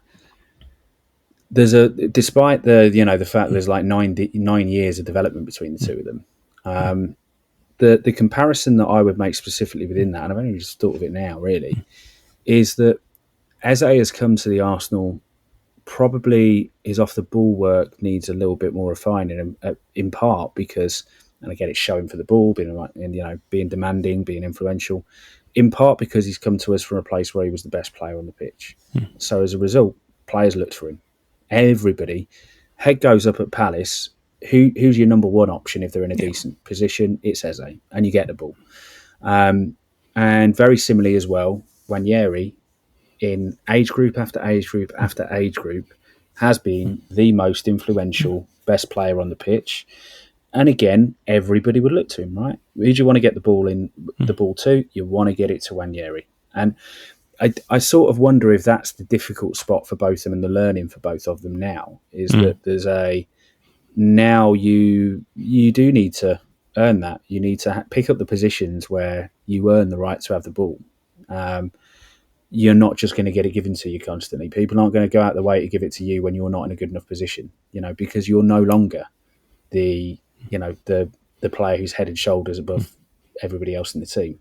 despite the fact there's like 9 years of development between the two of them, the comparison that I would make specifically within that, and I've only just thought of it now really, is that Eze has come to the Arsenal, probably his off the ball work needs a little bit more refining, in part because, and again, it's showing for the ball, being demanding, being influential, in part because he's come to us from a place where he was the best player on the pitch. So as a result, players looked for him. Everybody, head goes up at Palace. Who's your number one option if they're in a decent position? It's Eze, and you get the ball. And very similarly as well, Wanyeri, in age group after age group after age group, has been the most influential, best player on the pitch. And again, everybody would look to him, right? Who do you want to get the ball to? You want to get it to Wanyeri. And I sort of wonder if that's the difficult spot for both of them, and the learning for both of them now is that there's now you do need to earn that. You need to pick up the positions where you earn the right to have the ball. You're not just going to get it given to you constantly. People aren't going to go out the way to give it to you when you're not in a good enough position, because you're no longer the player who's head and shoulders above everybody else in the team.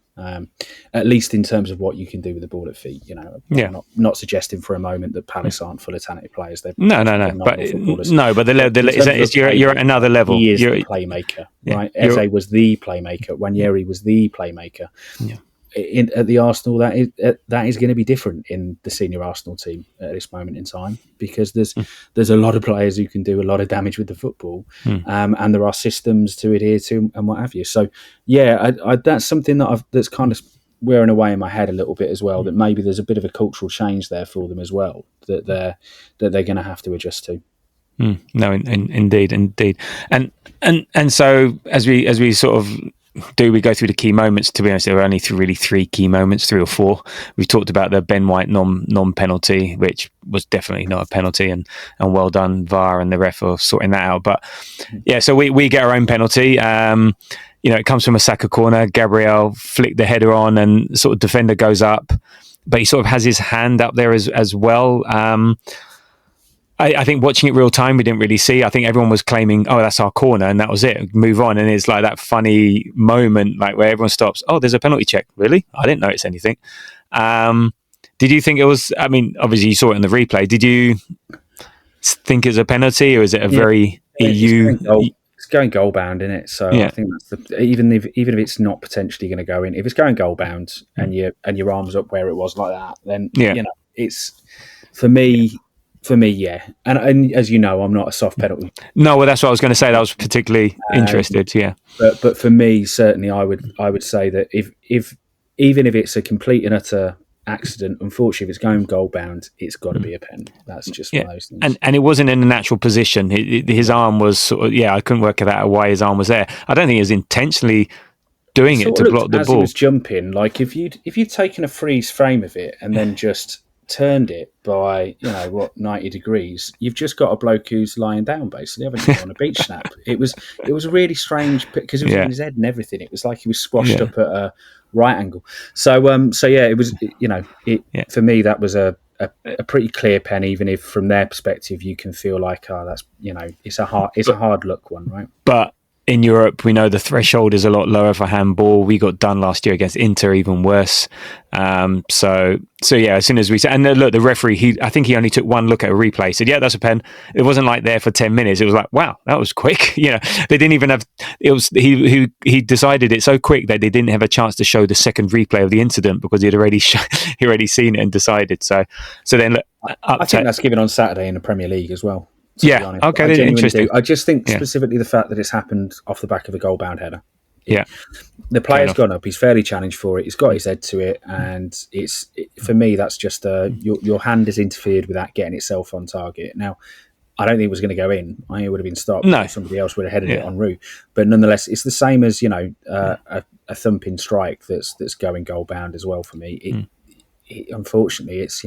At least in terms of what you can do with the ball at feet. I'm not suggesting for a moment that Palace aren't full of talented players. No. But you're at another level. He is the playmaker, right? Eze was the playmaker. Wanyeri was the playmaker. Yeah. At the Arsenal, that is going to be different in the senior Arsenal team at this moment in time, because there's a lot of players who can do a lot of damage with the football, and there are systems to adhere to and what have you. So that's something that's kind of wearing away in my head a little bit as well. That maybe there's a bit of a cultural change there for them as well that they're going to have to adjust to. No, indeed, and so as we sort of we go through the key moments. To be honest, there were only really three key moments, 3 or 4. We've talked about the Ben White non penalty, which was definitely not a penalty, and well done VAR and the ref for sorting that out. But yeah, so we get our own penalty. It comes from a Saka corner. Gabriel flicked the header on, and sort of defender goes up, but he sort of has his hand up there as well. I think watching it real time, we didn't really see. I think everyone was claiming, "Oh, that's our corner," and that was it. Move on, and it's like that funny moment, like where everyone stops. Oh, there's a penalty check. Really? I didn't notice anything. Did you think it was? I mean, obviously you saw it in the replay. Did you think it's a penalty, or is it a very EU? It's going goal bound, isn't it? So I think that's even if it's not potentially going to go in, if it's going goal bound and your arms up where it was like that, then it's for me. Yeah, and as you know, I'm not a soft penalty. No, well, that's what I was going to say. That was particularly interested. Yeah, but for me, certainly, I would say that if even if it's a complete and utter accident, unfortunately, if it's going goal bound, it's got to be a pen. That's just one of those things. And it wasn't in a natural position. His arm was sort of, I couldn't work out why his arm was there. I don't think he was intentionally doing it to block the ball. He was jumping, like if you'd taken a freeze frame of it and then just turned it by 90 degrees, you've just got a bloke who's lying down basically, haven't you, on a beach snap. It was really strange because it was in his head and everything. It was like he was squashed up at a right angle. So it was for me that was a pretty clear pen, even if from their perspective you can feel like that's it's a hard look one, right? But in Europe, we know the threshold is a lot lower for handball. We got done last year against Inter, even worse. So yeah, as soon as we said, and look, the referee, I think he only took one look at a replay. He said, "Yeah, that's a pen." It wasn't like there for 10 minutes. It was like, wow, that was quick. They didn't even have. It was he decided it so quick that they didn't have a chance to show the second replay of the incident because he'd already seen it and decided. So then, look, I think that's given on Saturday in the Premier League as well. Yeah. Okay. Interesting. I just think specifically the fact that it's happened off the back of a goal-bound header. Yeah. The player's gone up. He's fairly challenged for it. He's got his head to it, and for me, that's just your hand has interfered with that getting itself on target. Now, I don't think it was going to go in. I think it would have been stopped. No, somebody else would have headed it en route. But nonetheless, it's the same as a thumping strike that's going goal-bound as well. For me, unfortunately, it's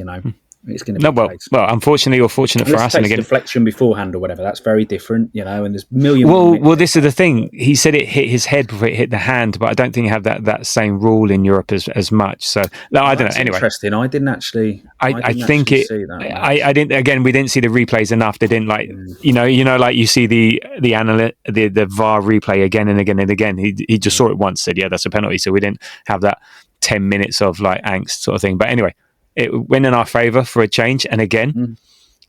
it's going to be well, unfortunately or fortunate for us, and again, deflection beforehand or whatever, that's very different, and there's million. Well, this is the thing. He said it hit his head before it hit the hand, but I don't think you have that same rule in Europe as much. So I don't know. Anyway, interesting. I didn't actually. I think see that. I didn't. Again, we didn't see the replays enough. They didn't like like you see the VAR replay again and again and again. He just saw it once, said, "Yeah, that's a penalty." So we didn't have that 10 minutes of like angst sort of thing. But anyway. It went in our favour for a change. And again,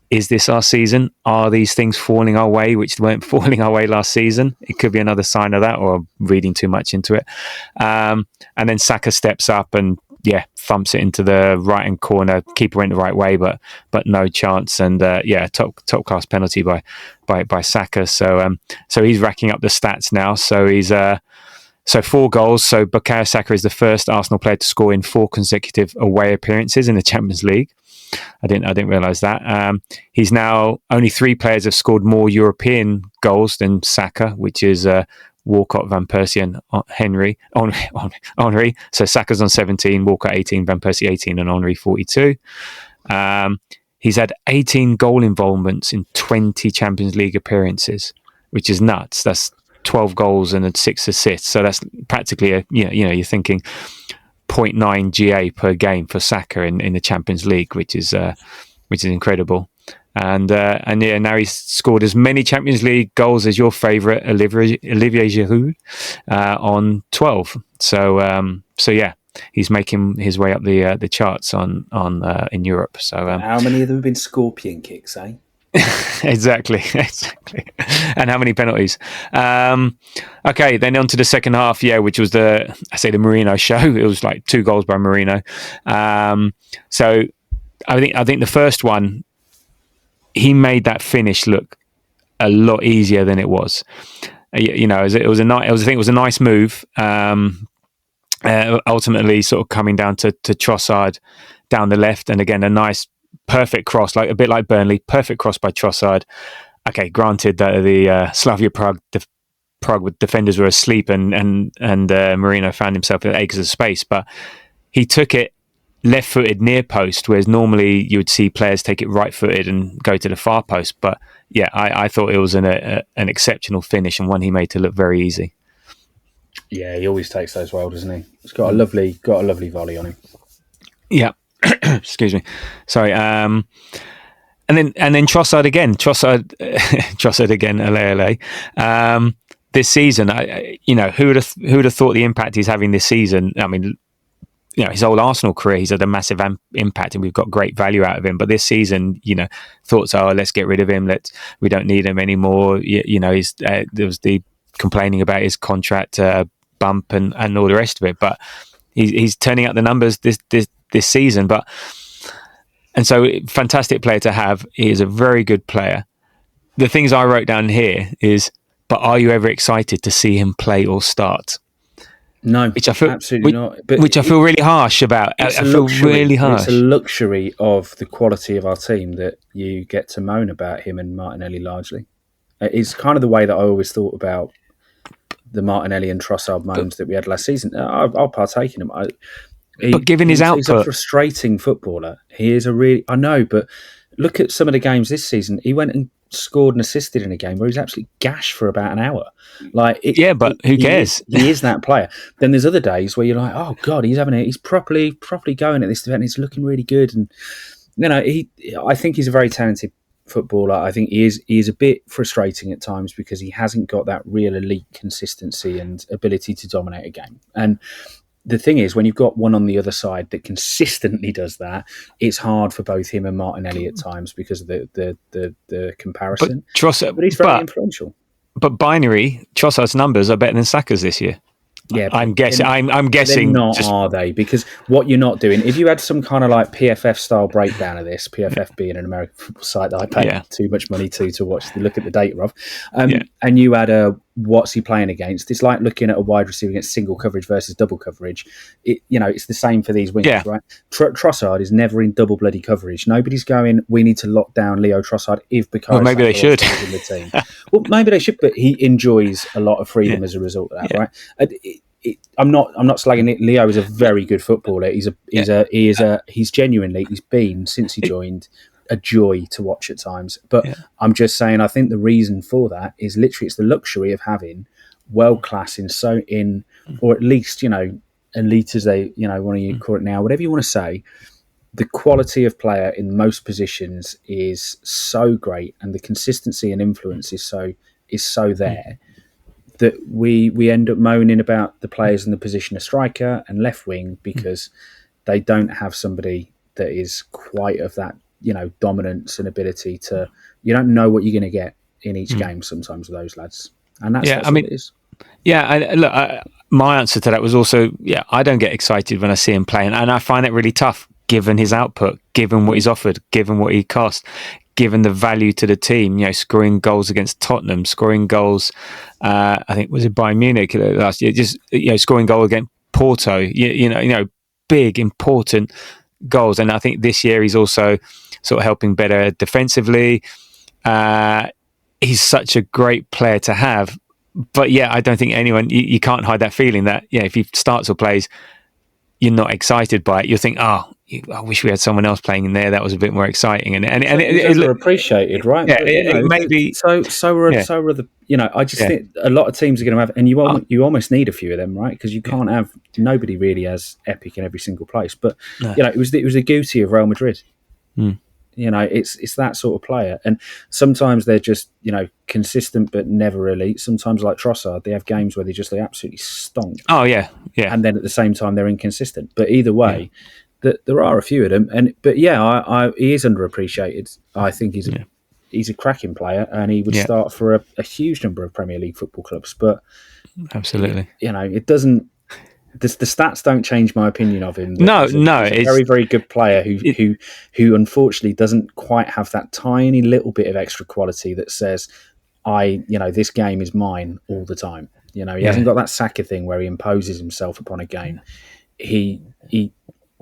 is this our season? Are these things falling our way, which weren't falling our way last season? It could be another sign of that, or reading too much into it. And then Saka steps up and thumps it into the right-hand corner. Keeper went the right way, but no chance. And top class penalty by Saka. So he's racking up the stats now. So he's. So 4 goals. So Bukayo Saka is the first Arsenal player to score in 4 consecutive away appearances in the Champions League. I didn't realise that. He's now only 3 players have scored more European goals than Saka, which is Walcott, Van Persie, and Henry. So Saka's on 17, Walcott 18, Van Persie 18, and Henry 42. He's had 18 goal involvements in 20 Champions League appearances, which is nuts. That's 12 goals and 6 assists. So that's practically you're thinking 0.9 GA per game for Saka in the Champions League, which is incredible. And now he's scored as many Champions League goals as your favourite Olivier Giroud on 12. So he's making his way up the charts on in Europe. So how many of them have been scorpion kicks, eh? Exactly. And how many penalties? Okay, then on to the second half, which was the Merino show. It was like 2 goals by Merino. So I think the first one, he made that finish look a lot easier than it was. It was a nice move. Ultimately, sort of coming down to Trossard down the left, and again a nice perfect cross, like a bit like Burnley, perfect cross by Trossard. okay, granted that the Slavia Prague defenders were asleep and Merino found himself in acres of space, but he took it left-footed near post, whereas normally you would see players take it right-footed and go to the far post. But yeah, I thought it was an exceptional finish and one he made to look very easy. Yeah, he always takes those well, doesn't he? He's got a lovely volley on him. Yeah, excuse me. Sorry. And then Trossard again. Trossard again. LA. This season, who would have thought the impact he's having this season? I mean, his whole Arsenal career, he's had a massive impact, and we've got great value out of him. But this season, thoughts are, let's get rid of him. We don't need him anymore. There was the complaining about his contract bump and all the rest of it. But he's turning out the numbers this season. And so, fantastic player to have. He is a very good player. The things I wrote down here is, but are you ever excited to see him play or start? No, absolutely not. But which I feel really harsh about. I feel really harsh. It's a luxury of the quality of our team that you get to moan about him and Martinelli largely. It's kind of the way that I always thought about the Martinelli and Trossard moans that we had last season. I'll partake in them. But given his output... He's a frustrating footballer. He is I know, but look at some of the games this season. He went and scored and assisted in a game where he's absolutely gashed for about an hour. But who cares? He is that player. Then there's other days where you're like, oh God, he's properly going at this event. He's looking really good, and I think he's a very talented footballer. I think he is a bit frustrating at times because he hasn't got that real elite consistency and ability to dominate a game. And the thing is, when you've got one on the other side that consistently does that, it's hard for both him and Martinelli at times because of the comparison. But he's very influential. But binary, Trossard's numbers are better than Saka's this year. Yeah, I'm guessing. I'm guessing. They're not, are they? Because what you're not doing, if you had some kind of like PFF style breakdown of this, PFF being an American football site that I pay too much money to look at the data of, and you had what's he playing against? It's like looking at a wide receiver against single coverage versus double coverage. It's the same for these wingers, right? Trossard is never in double bloody coverage. Nobody's going, we need to lock down Leo Trossard if because maybe they should in the team. Well, maybe they should, but he enjoys a lot of freedom as a result of that, right? I'm not slagging it. Leo is a very good footballer. He's genuinely, he's been since he joined a joy to watch at times. But I'm just saying, I think the reason for that is literally it's the luxury of having world class or at least elite as they want to call it now, whatever you want to say. The quality of player in most positions is so great, and the consistency and influence is so there. That we end up moaning about the players in the position of striker and left wing because they don't have somebody that is quite of that, dominance and ability to. You don't know what you're going to get in each game sometimes with those lads, and that's what it is. Yeah, my answer to that was also I don't get excited when I see him playing, and I find it really tough given his output, given what he's offered, given what he cost. Given the value to the team, scoring goals against Tottenham, scoring goals, I think was it Bayern Munich last year, just scoring goal against Porto, big important goals, and I think this year he's also sort of helping better defensively. He's such a great player to have, but I don't think anyone you can't hide that feeling that if he starts or plays, you're not excited by it. You'll think, I wish we had someone else playing in there. That was a bit more exciting, and it's appreciated, right? Yeah, it may be. So are the. I just think a lot of teams are going to have, and you almost need a few of them, right? Because you can't have nobody really as epic in every single place. But it was the Guti of Real Madrid. It's that sort of player, and sometimes they're just consistent but never elite. Sometimes like Trossard, they have games where they absolutely stonk. Oh yeah, and then at the same time they're inconsistent. But either way. There are a few of them, but he is underappreciated. I think he's a cracking player, and he would start for a huge number of Premier League football clubs. But absolutely, it doesn't. The stats don't change my opinion of him. No, he's a very, very good player who unfortunately doesn't quite have that tiny little bit of extra quality that says, this game is mine all the time. He hasn't got that Saka thing where he imposes himself upon a game.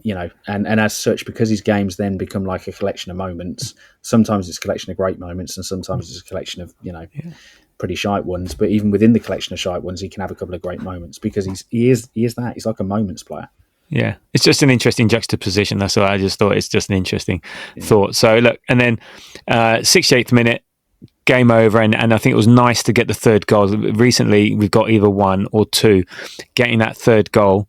and as such, because his games then become like a collection of moments. Sometimes it's a collection of great moments, and sometimes it's a collection of pretty shite ones. But even within the collection of shite ones, he can have a couple of great moments because he is that. He's like a moments player. Yeah, it's just an interesting juxtaposition. That's all. I just thought it's just an interesting thought. So look, and then 68th minute, game over, and I think it was nice to get the third goal. Recently, we've got either one or two. Getting that third goal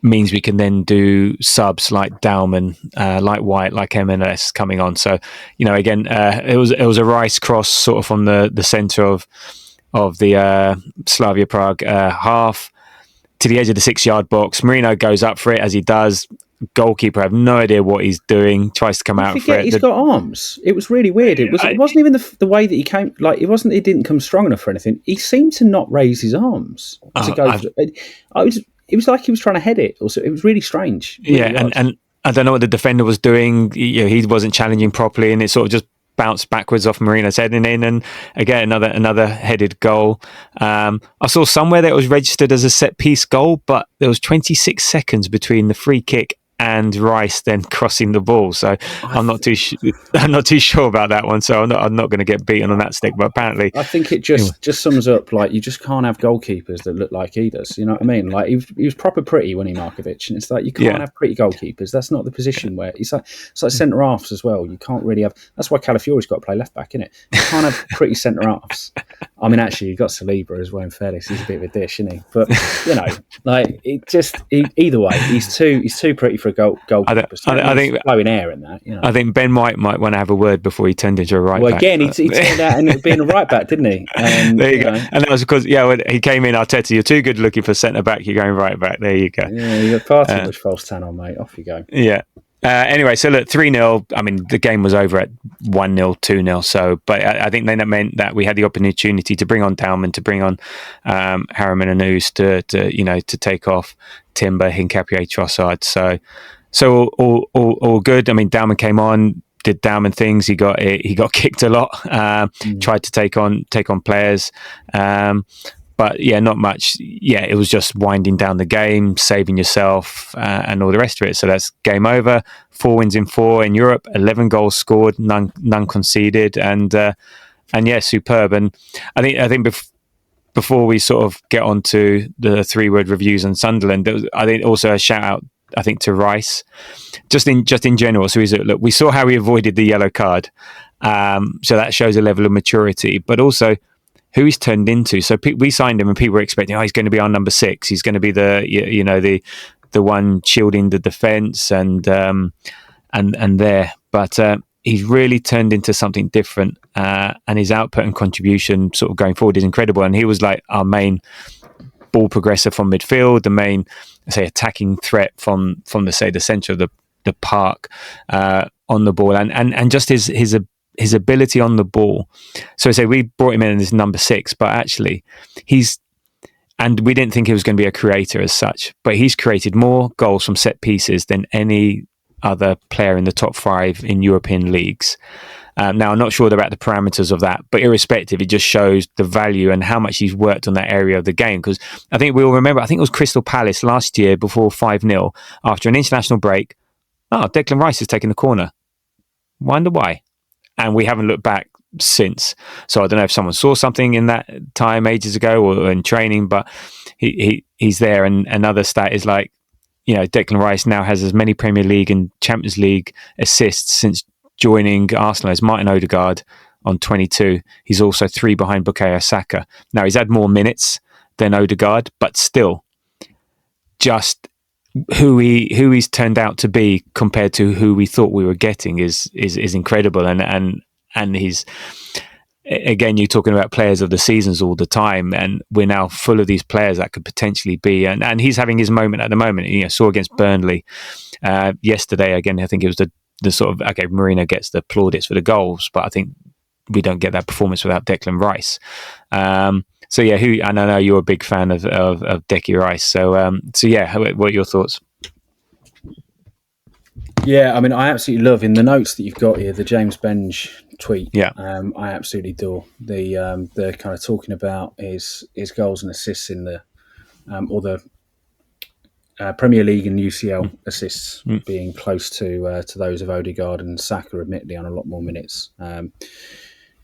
means we can then do subs like Dowman, like White, like MLS coming on. So again, it was a Rice cross sort of from the centre of the Slavia Prague half to the edge of the 6-yard box. Merino goes up for it as he does. Goalkeeper, I have no idea what he's doing. Tries to come out for it. He's got arms. It was really weird. It wasn't even the way that he came. Like it wasn't. He didn't come strong enough for anything. He seemed to not raise his arms to go. It was like he was trying to head it. Also, it was really strange. Really and I don't know what the defender was doing. He wasn't challenging properly, and it sort of just bounced backwards off Merino's head and in. And again, another headed goal. I saw somewhere that it was registered as a set piece goal, but there was 26 seconds between the free kick and Rice then crossing the ball. So I'm not too sure about that one. So I'm not going to get beaten on that stick. But apparently, I think it just sums up like you just can't have goalkeepers that look like he does. You know what I mean? Like he was proper pretty when he Markovic, and it's like you can't have pretty goalkeepers. That's not the position where it's like centre halves as well. You can't really have. That's why Calafiori's got to play left back, innit? You can't have pretty centre halves. I mean, actually, you've got Saliba as well. In fairness, he's a bit of a dish, isn't he? But like either way, he's too pretty for a goalkeeper. I think blowing air in that. I think Ben might want to have a word before he turned into a right back. Well, again, he turned out and being a right back, didn't he? There you go. And that was because when he came in, Arteta, you're too good looking for centre back. You're going right back. There you go. Yeah, you got far too much false tan on, mate. Off you go. Yeah. Anyway, so look, 3-0. I mean, the game was over at 1-0, 2-0. So, but I think then that meant that we had the opportunity to bring on Dowman, to bring on Haramun Anous to take off Timber, Hincapié, Trossard. So all good. I mean, Dowman came on, did Dowman things. He got kicked a lot. Tried to take on players. But yeah, not much. Yeah, it was just winding down the game, saving yourself, and all the rest of it. So that's game over. 4 wins in 4 in Europe. 11 goals scored, none conceded, and yeah, superb. And I think before we sort of get on to the 3-word reviews on Sunderland, I think also a shout out, I think, to Rice, just in general. So look, we saw how he avoided the yellow card. So that shows a level of maturity, but also who he's turned into. So we signed him, and people were expecting, he's going to be our number 6. He's going to be the one shielding the defence and there. But he's really turned into something different, and his output and contribution sort of going forward is incredible. And he was like our main ball progressor from midfield, the main, say, attacking threat from the centre of the park on the ball, and just his ability on the ball. So I say we brought him in as number 6, but actually and we didn't think he was going to be a creator as such, but he's created more goals from set pieces than any other player in the top 5 in European leagues. Now, I'm not sure about the parameters of that, but irrespective, it just shows the value and how much he's worked on that area of the game. Because I think we all remember, I think it was Crystal Palace last year before 5-0, after an international break. Declan Rice has taken the corner. Wonder why? And we haven't looked back since. So I don't know if someone saw something in that time ages ago or in training, but he's there. And another stat is like, Declan Rice now has as many Premier League and Champions League assists since joining Arsenal as Martin Odegaard on 22. He's also 3 behind Bukayo Saka. Now, he's had more minutes than Odegaard, but still, just who he's turned out to be compared to who we thought we were getting is incredible. And he's, again, you're talking about players of the seasons all the time, and we're now full of these players that could potentially be, and he's having his moment at the moment. Saw against Burnley yesterday. Again, I think it was the sort of, okay, Merino gets the plaudits for the goals, but I think we don't get that performance without Declan Rice. So yeah, and I know you're a big fan of Decky Rice. So yeah, what are your thoughts? Yeah, I mean, I absolutely love, in the notes that you've got here, the James Benge tweet. Yeah, I absolutely adore the kind of talking about his goals and assists in the or the Premier League and UCL assists being close to those of Odegaard and Saka, admittedly on a lot more minutes.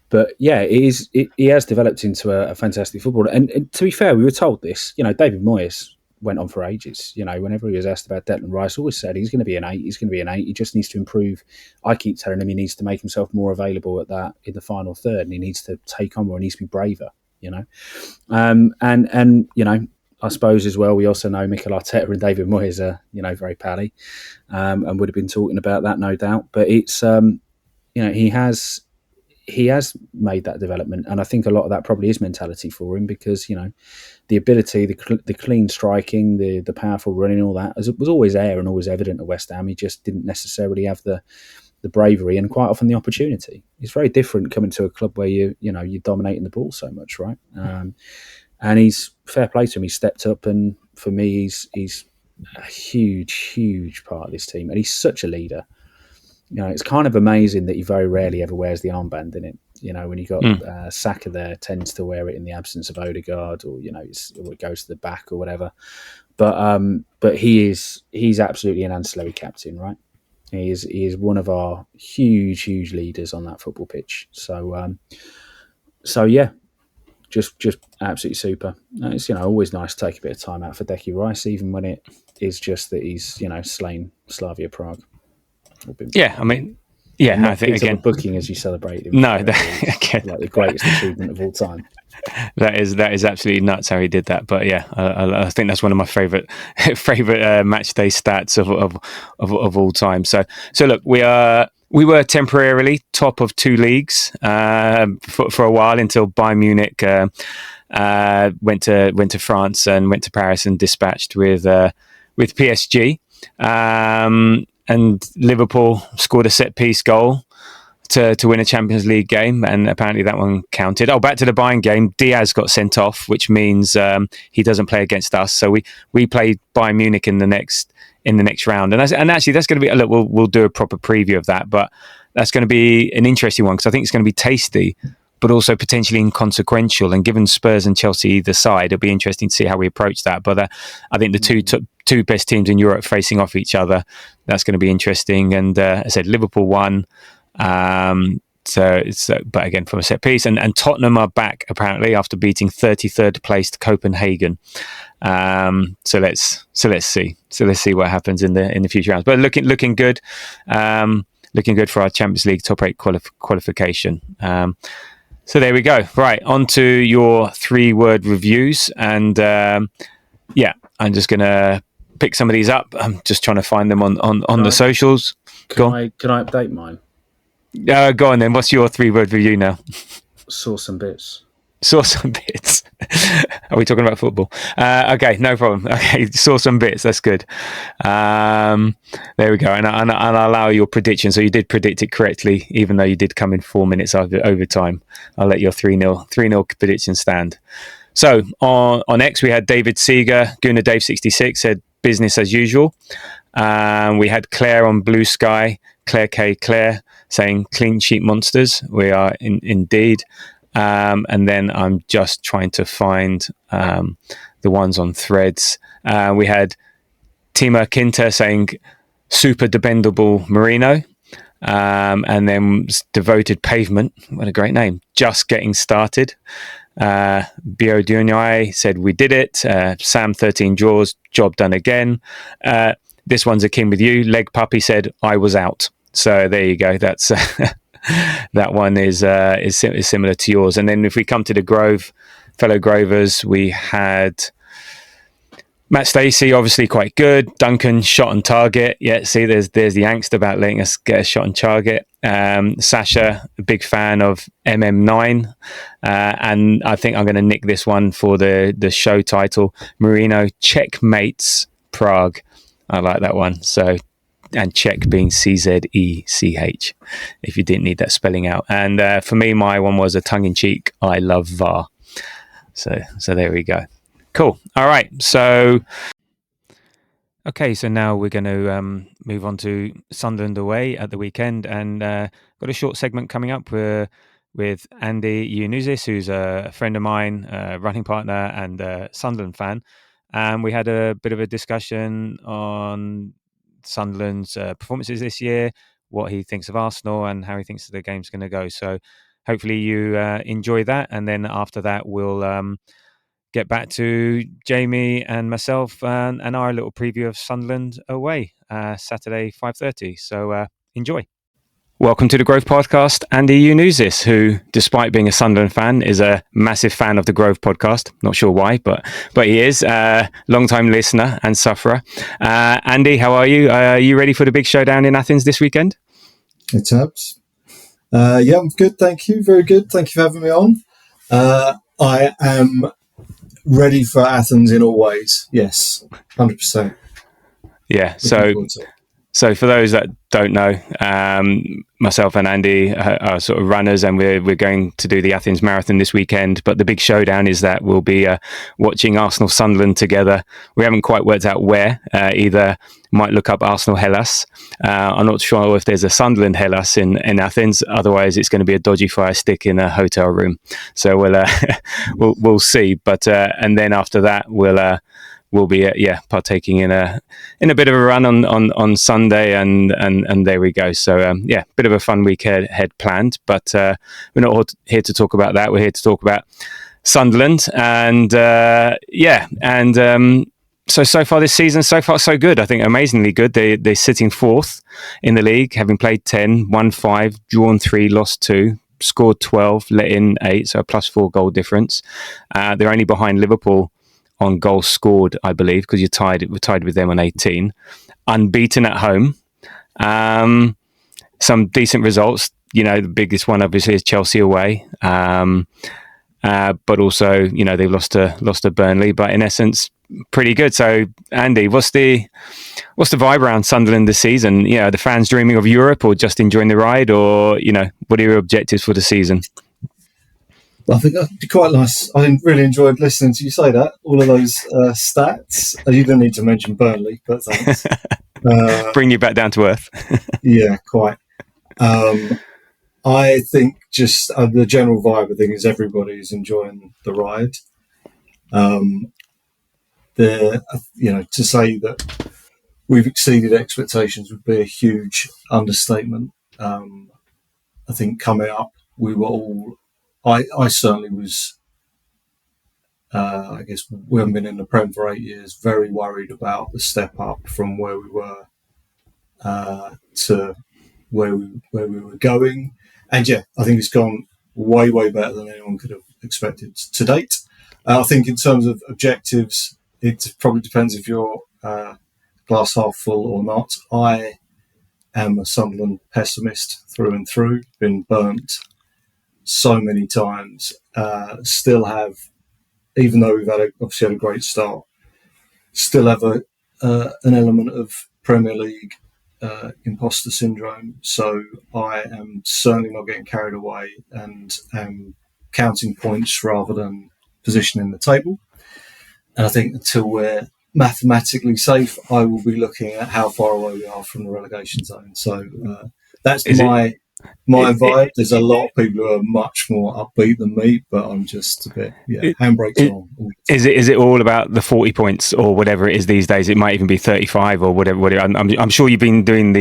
But yeah, he has developed into a fantastic footballer. And to be fair, we were told this. David Moyes went on for ages. Whenever he was asked about Declan Rice, always said he's going to be an 8. He's going to be an 8. He just needs to improve. I keep telling him he needs to make himself more available in the final third, and he needs to take on more. He needs to be braver. And I suppose as well, we also know Mikel Arteta and David Moyes are very pally, and would have been talking about that, no doubt. But it's he has made that development, and I think a lot of that probably is mentality for him, because the ability, the clean striking, the powerful running, all that was always there and always evident at West Ham. He just didn't necessarily have the bravery and quite often the opportunity. It's very different coming to a club where you're dominating the ball so much, right? And he's fair play to him. He's stepped up, and for me, he's a huge part of this team, and he's such a leader. It's kind of amazing that he very rarely ever wears the armband in it. When you got Saka there, tends to wear it in the absence of Odegaard, or it goes to the back or whatever. But he's absolutely an ancillary captain, right? He is one of our huge leaders on that football pitch. So yeah, just absolutely super. It's always nice to take a bit of time out for Declan Rice, even when it is just that he's slain Slavia Prague. Yeah, I mean, yeah, I think again, booking as you celebrate him. No, again, like the greatest achievement of all time. That is absolutely nuts how he did that. But yeah, I think that's one of my favorite match day stats of all time. So look, we were temporarily top of 2 leagues for a while, until Bayern Munich went to France and went to Paris and dispatched with PSG. And Liverpool scored a set-piece goal to win a Champions League game, and apparently that one counted. Back to the Bayern game, Diaz got sent off, which means he doesn't play against us. So we played Bayern Munich in the next round, and actually that's going to be. Look, we'll do a proper preview of that, but that's going to be an interesting one, because I think it's going to be tasty, but also potentially inconsequential. And given Spurs and Chelsea either side, it'll be interesting to see how we approach that. But I think the two best teams in Europe facing off each other, that's going to be interesting. And I said Liverpool won. But again, from a set piece, and Tottenham are back apparently after beating 33rd placed Copenhagen. So let's see what happens in the future rounds. But looking good, looking good for our Champions League top 8 qualification. So there we go. Right, on to your 3-word reviews, and I'm just gonna pick some of these up. I'm just trying to find them on the socials. Can I update mine? Go on then. What's your 3-word review now? Sauce and bits. Sauce and bits. Are we talking about football? Okay, no problem. Okay, sauce and bits. That's good. There we go. And I'll allow your prediction. So you did predict it correctly, even though you did come in 4 minutes overtime. I'll let your 3-0 prediction stand. So on X, we had David Seeger, Gunnar Dave 66 said business as usual. We had Claire on Blue Sky, Claire saying clean sheet monsters. We are indeed. And then I'm just trying to find the ones on Threads. We had Tima Kinter saying super dependable Merino. And then Devoted Pavement. What a great name. Just getting started. Bio Dunyai said we did it. Sam 13 draws, job done again. This one's akin with you. Leg Puppy said I was out. So there you go. That's that one is similar to yours. And then if we come to the Grove, fellow Grovers, we had Matt Stacey, obviously quite good. Duncan, shot on target. Yeah, see, there's the angst about letting us get a shot on target. Sasha, a big fan of MM9. And I think I'm going to nick this one for the show title. Merino, Czechmates, Prague. I like that one. So, and Czech being CZECH, if you didn't need that spelling out. And for me, my one was a tongue-in-cheek, I love VAR. So there we go. Cool. All right. So now we're going to move on to Sunderland away at the weekend, and got a short segment coming up with Andy Ioannousis, who's a friend of mine, running partner and a Sunderland fan. and we had a bit of a discussion on Sunderland's performances this year, what he thinks of Arsenal, and how he thinks the game's going to go. So hopefully you enjoy that, and then after that we'll get back to Jamie and myself and our little preview of Sunderland away Saturday 5:30. So enjoy. Welcome to the Grove Podcast. Andy, you knew this, who, despite being a Sunderland fan, is a massive fan of the Grove Podcast. Not sure why, but he is a long-time listener and sufferer. Andy, how are you? Are you ready for the big showdown in Athens this weekend? Hey, Tabs. Yeah, I'm good, thank you. Very good. Thank you for having me on. I am ready for Athens in all ways. Yes, 100%. Yeah, so for those that don't know, myself and Andy are sort of runners, and we're going to do the Athens Marathon this weekend. But the big showdown is that we'll be watching Arsenal Sunderland together. We haven't quite worked out where. Either might look up Arsenal Hellas. I'm not sure if there's a Sunderland Hellas in Athens. Otherwise, it's going to be a dodgy fire stick in a hotel room. So we'll see. But and then after that, we'll be partaking in a bit of a run on Sunday, and there we go. So bit of a fun week ahead planned, but we're not here to talk about that. We're here to talk about Sunderland, and so far this season, so far so good. I think amazingly good. They're sitting fourth in the league, having played 10, won 5, drawn 3, lost 2. Scored 12, let in 8, so a +4 goal difference. They're only behind Liverpool on goals scored, I believe, because we're tied with them on 18. Unbeaten at home. Some decent results. The biggest one obviously is Chelsea away. But also, they've lost to Burnley. But in essence, pretty good. So, Andy, what's the vibe around Sunderland this season? Are the fans dreaming of Europe, or just enjoying the ride, or what are your objectives for the season? I think that'd be quite nice. I really enjoyed listening to you say that. All of those stats. You didn't need to mention Burnley, but thanks. Bring you back down to earth. Yeah, quite. I think just the general vibe, I think, is everybody's enjoying the ride. To say that we've exceeded expectations would be a huge understatement. I think coming up, we were all. I certainly was, I guess we haven't been in the Prem for 8 years, very worried about the step up from where we were to where we were going. And yeah, I think it's gone way, way better than anyone could have expected to date. I think in terms of objectives, it probably depends if you're glass half full or not. I am a Sunderland pessimist through and through, been burnt so many times, still have, even though we've obviously had a great start, still have an element of Premier League imposter syndrome. So I am certainly not getting carried away and am counting points rather than positioning the table. And I think until we're mathematically safe, I will be looking at how far away we are from the relegation zone. So that's my vibe. There's a lot of people who are much more upbeat than me, but I'm just a bit handbrakes on. Is it all about the 40 points or whatever it is these days? It might even be 35 or whatever. I'm sure you've been doing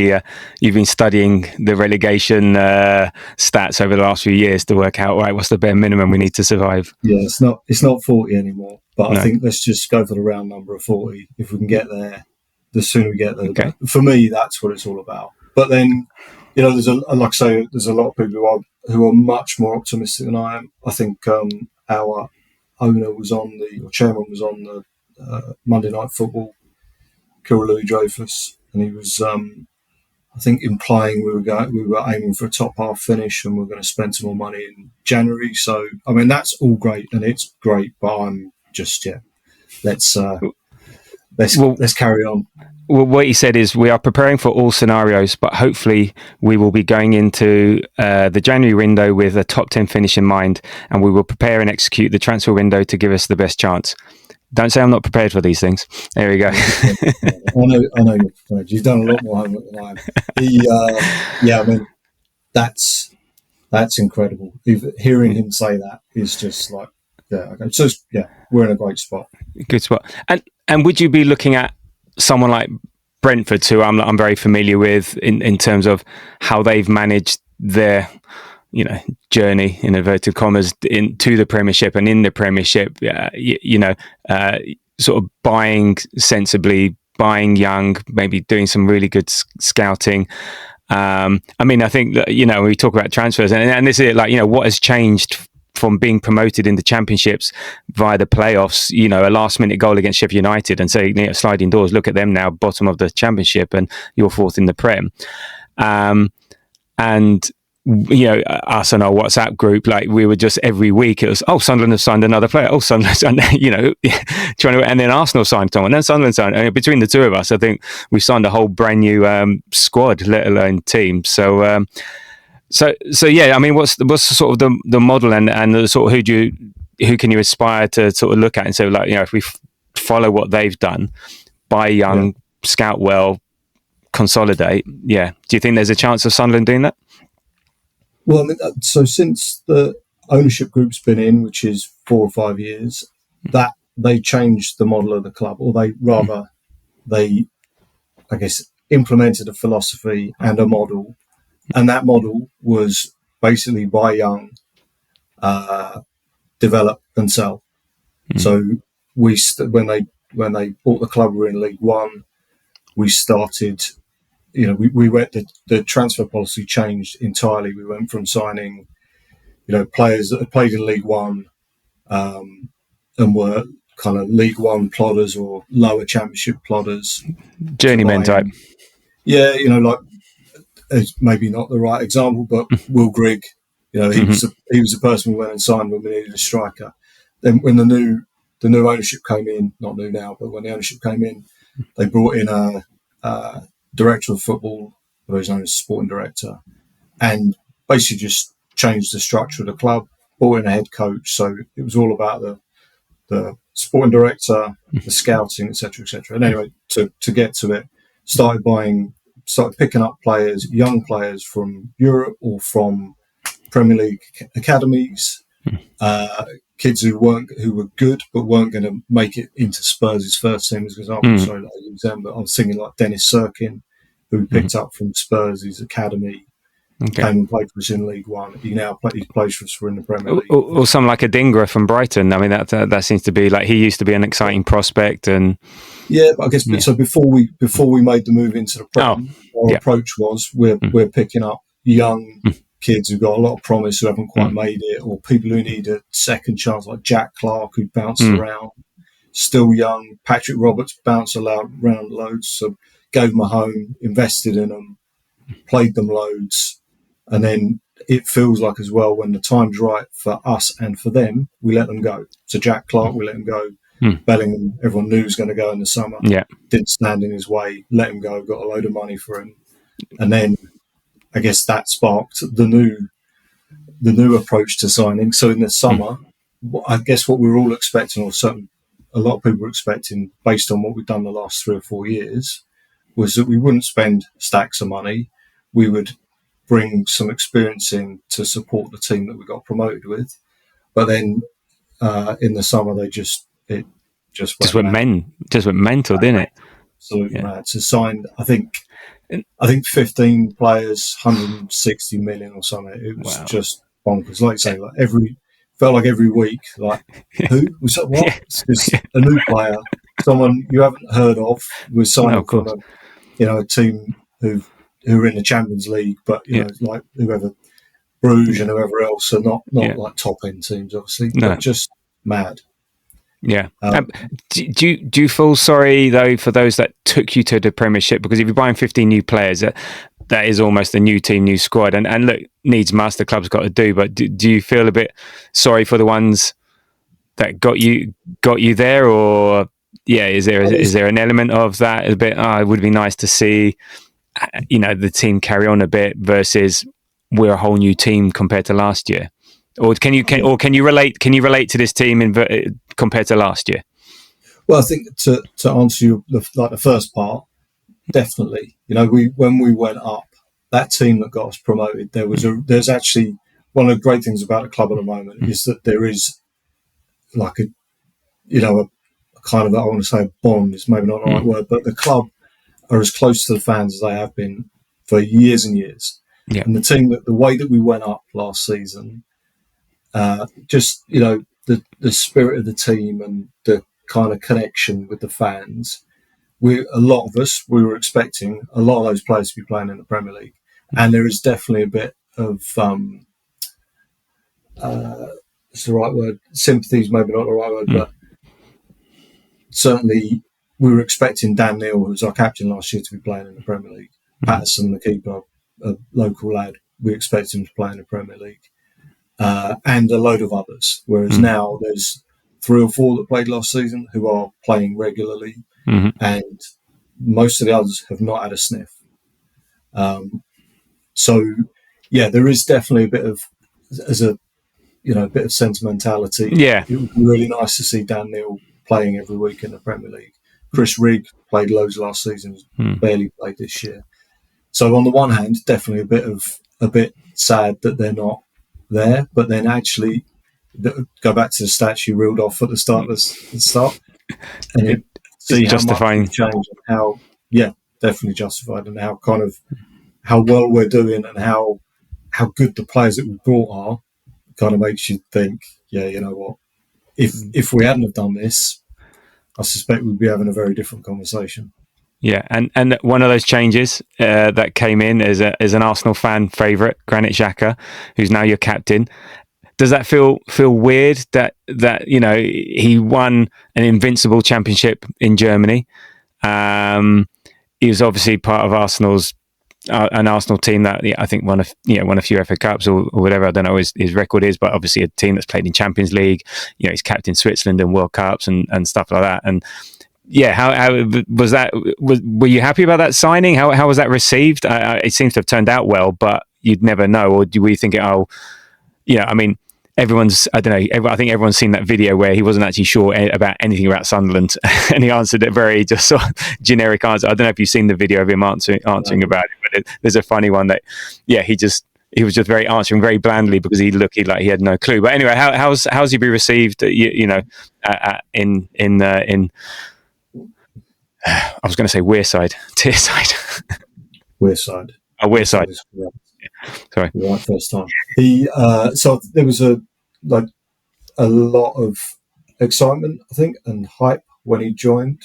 you've been studying the relegation stats over the last few years to work out, right, what's the bare minimum we need to survive. Yeah, it's not 40 anymore, but no. I think let's just go for the round number of 40. If we can get there, the sooner we get there, the better. For me, that's what it's all about. But then, there's a lot of people who are much more optimistic than I am. I think our owner was chairman was on the Monday Night Football, Louis Dreyfus, and he was, I think, implying we were aiming for a top half finish and we're going to spend some more money in January. So, I mean, that's all great and it's great, but I'm just let's carry on. Well, what he said is we are preparing for all scenarios, but hopefully we will be going into the January window with a top 10 finish in mind, and we will prepare and execute the transfer window to give us the best chance. Don't say I'm not prepared for these things. There we go. I know you're prepared. You've done a lot more homework than I am. I mean, that's incredible. Hearing him say that is just like, okay. So, we're in a great spot. Good spot. And would you be looking at someone like Brentford, who I'm very familiar with in terms of how they've managed their journey in inverted commas into the Premiership, and in the Premiership, sort of buying sensibly, buying young, maybe doing some really good scouting. I think that, we talk about transfers, and this is like, what has changed from being promoted in the championships via the playoffs, a last minute goal against Sheffield United, and say, sliding doors, look at them now, bottom of the championship, and you're fourth in the Prem. Us and our WhatsApp group, like, we were just every week, it was, Sunderland have signed another player, Sunderland signed, trying to, and then Arsenal signed someone, then Sunderland signed. I mean, between the two of us, I think we signed a whole brand new squad, let alone team. So yeah, I mean, what's the sort of the model, and the sort of who can you aspire to sort of look at and say, like, if we follow what they've done, buy young, scout well, consolidate, do you think there's a chance of Sunderland doing that? Well, I mean, so since the ownership group's been in, which is 4 or 5 years, that they changed the model of the club, or they I guess, implemented a philosophy and a model, and that model was basically buy young, develop and sell. So when they bought the club, we were in League One. We started. We went, the transfer policy changed entirely. We went from signing, players that had played in League One and were kind of League One plodders or lower championship plodders. Journeyman type. Yeah, like, it's maybe not the right example, but Will Grigg, he was the person we went and signed when we needed a striker. Then when the new ownership came in, not new now, but when the ownership came in, they brought in a director of football, who's known as sporting director, and basically just changed the structure of the club, brought in a head coach. So it was all about the sporting director, the scouting, etc., etc. And anyway, to get to it, started picking up players, young players from Europe or from Premier League academies, kids who were good but weren't going to make it into Spurs' first team, as an example. Sorry that I use them, but I was thinking like Dennis Serkin, who we picked up from Spurs' academy, came and played for us in League One. He plays for us in the Premier League. Or someone like a Dingra from Brighton. I mean, that seems to be like, he used to be an exciting prospect, and but I guess so. Before we made the move into the Prem, our approach was we're picking up young kids who've got a lot of promise, who haven't quite made it, or people who need a second chance, like Jack Clark, who bounced around, still young. Patrick Roberts bounced around loads, so gave them a home, invested in them, played them loads, and then it feels like as well, when the time's right for us and for them, we let them go. So Jack Clark, we let him go. Bellingham, everyone knew was going to go in the summer. Didn't stand in his way, let him go, got a load of money for him, and then I guess that sparked the new approach to signing. So in the summer, I guess what we were all expecting, or certainly a lot of people were expecting, based on what we've done the last 3 or 4 years, was that we wouldn't spend stacks of money. We would bring some experience in to support the team that we got promoted with. But then in the summer, it just went mental, didn't it? Absolutely mad. So signed, I think 15 players, 160 million or something. It was just bonkers. Like you say, felt like every week, like, who was that? What? It's just a new player, someone you haven't heard of, was signing from a team who are in the Champions League, but like whoever, Bruges and whoever else, are not like top end teams, obviously, but just mad. Yeah. Do you feel sorry though for those that took you to the Premiership? Because if you're buying 15 new players, that is almost a new team, new squad, and look, needs must, the club's got to do. But do you feel a bit sorry for the ones that got you there, or is there an element of that? A bit. It would be nice to see, the team carry on a bit versus we're a whole new team compared to last year. Or can you relate to this team compared to last year? Well, I think to answer you the first part, definitely. When we went up, that team that got us promoted, there's actually one of the great things about the club at the moment is that there is like a kind of, I want to say a bond, is maybe not the right word, but the club are as close to the fans as they have been for years and years. Yeah. And the team, the way that we went up last season, just, the spirit of the team and the kind of connection with the fans, a lot of us, we were expecting a lot of those players to be playing in the Premier League. And there is definitely a bit of, what's the right word? Sympathy is maybe not the right word, but certainly we were expecting Dan Neil, who was our captain last year, to be playing in the Premier League. Patterson, the keeper, a local lad, we expected him to play in the Premier League. And a load of others. Whereas now there's 3 or 4 that played last season who are playing regularly, and most of the others have not had a sniff. So, yeah, there is definitely a bit of, a bit of sentimentality. Yeah. It would be really nice to see Dan Neil playing every week in the Premier League. Chris Rigg played loads last season, barely played this year. So on the one hand, definitely a bit sad that they're not there, but then actually go back to the stats you reeled off at the start, and see how justifying. much we've changed and how, definitely justified, and how kind of how well we're doing and how good the players that we brought are, kind of makes you think, you know what, if we hadn't have done this, I suspect we'd be having a very different conversation. Yeah, and one of those changes that came in is an Arsenal fan favourite, Granit Xhaka, who's now your captain. Does that feel weird that he won an invincible championship in Germany? He was obviously part of Arsenal's an Arsenal team that I think won a few FA Cups or whatever. I don't know what his record is, but obviously a team that's played in Champions League. He's captained Switzerland in World Cups and stuff like that. And yeah, how was that? Were you happy about that signing? How was that received? It seems to have turned out well, but you'd never know. Or were you thinking, everyone's, I don't know, I think everyone's seen that video where he wasn't actually sure about anything about Sunderland and he answered it very just sort of generic answer. I don't know if you've seen the video of him answering about it, but there's a funny one that, he was just answering very blandly because he looked like he had no clue. But anyway, how's he be received, in I was going to say Wearside, Tearside. Wearside. Oh, Wearside. Sorry. Right, first time. So there was a lot of excitement, I think, and hype when he joined.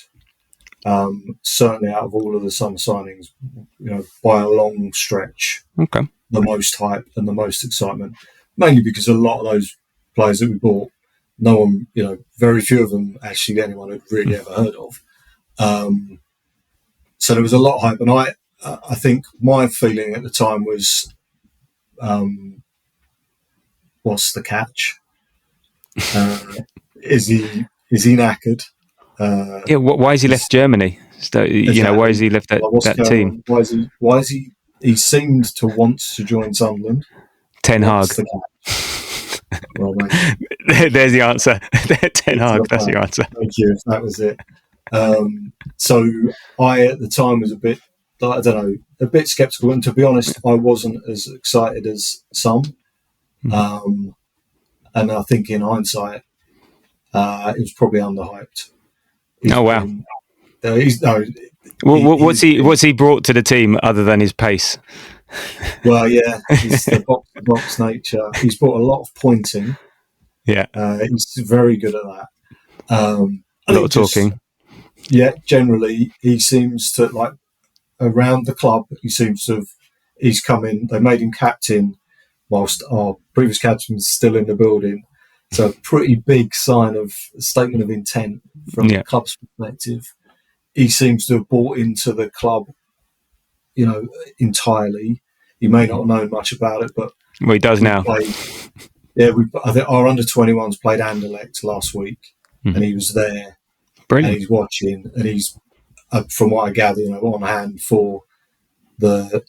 Certainly, out of all of the summer signings, by a long stretch, okay, the most hype and the most excitement. Mainly because a lot of those players that we bought, no one, very few of them actually anyone had really ever heard of. So there was a lot of hype, and I think my feeling at the time was, what's the catch? Is he knackered? Why has he left Germany? So, why has he left that team? Why is he? He seemed to want to join Sunderland. Ten Hag. Well, there's the answer. Ten Hag. That's your answer. Thank you. That was it. So I, at the time, was a bit sceptical, and to be honest, I wasn't as excited as some. And I think in hindsight, it was probably underhyped. Wow! What's he brought to the team other than his pace? Well, yeah, he's the box nature. He's brought a lot of pointing. Yeah, he's very good at that. A lot of talking. Yeah, generally, he seems to, around the club, he's come in, they made him captain whilst our previous captain was still in the building. So a pretty big statement of intent from the club's perspective. He seems to have bought into the club, entirely. He may not have known much about it, but... Well, he does now. I think our under-21s played Anderlecht last week, and he was there. Brilliant. And he's watching, and he's, from what I gather, on hand for the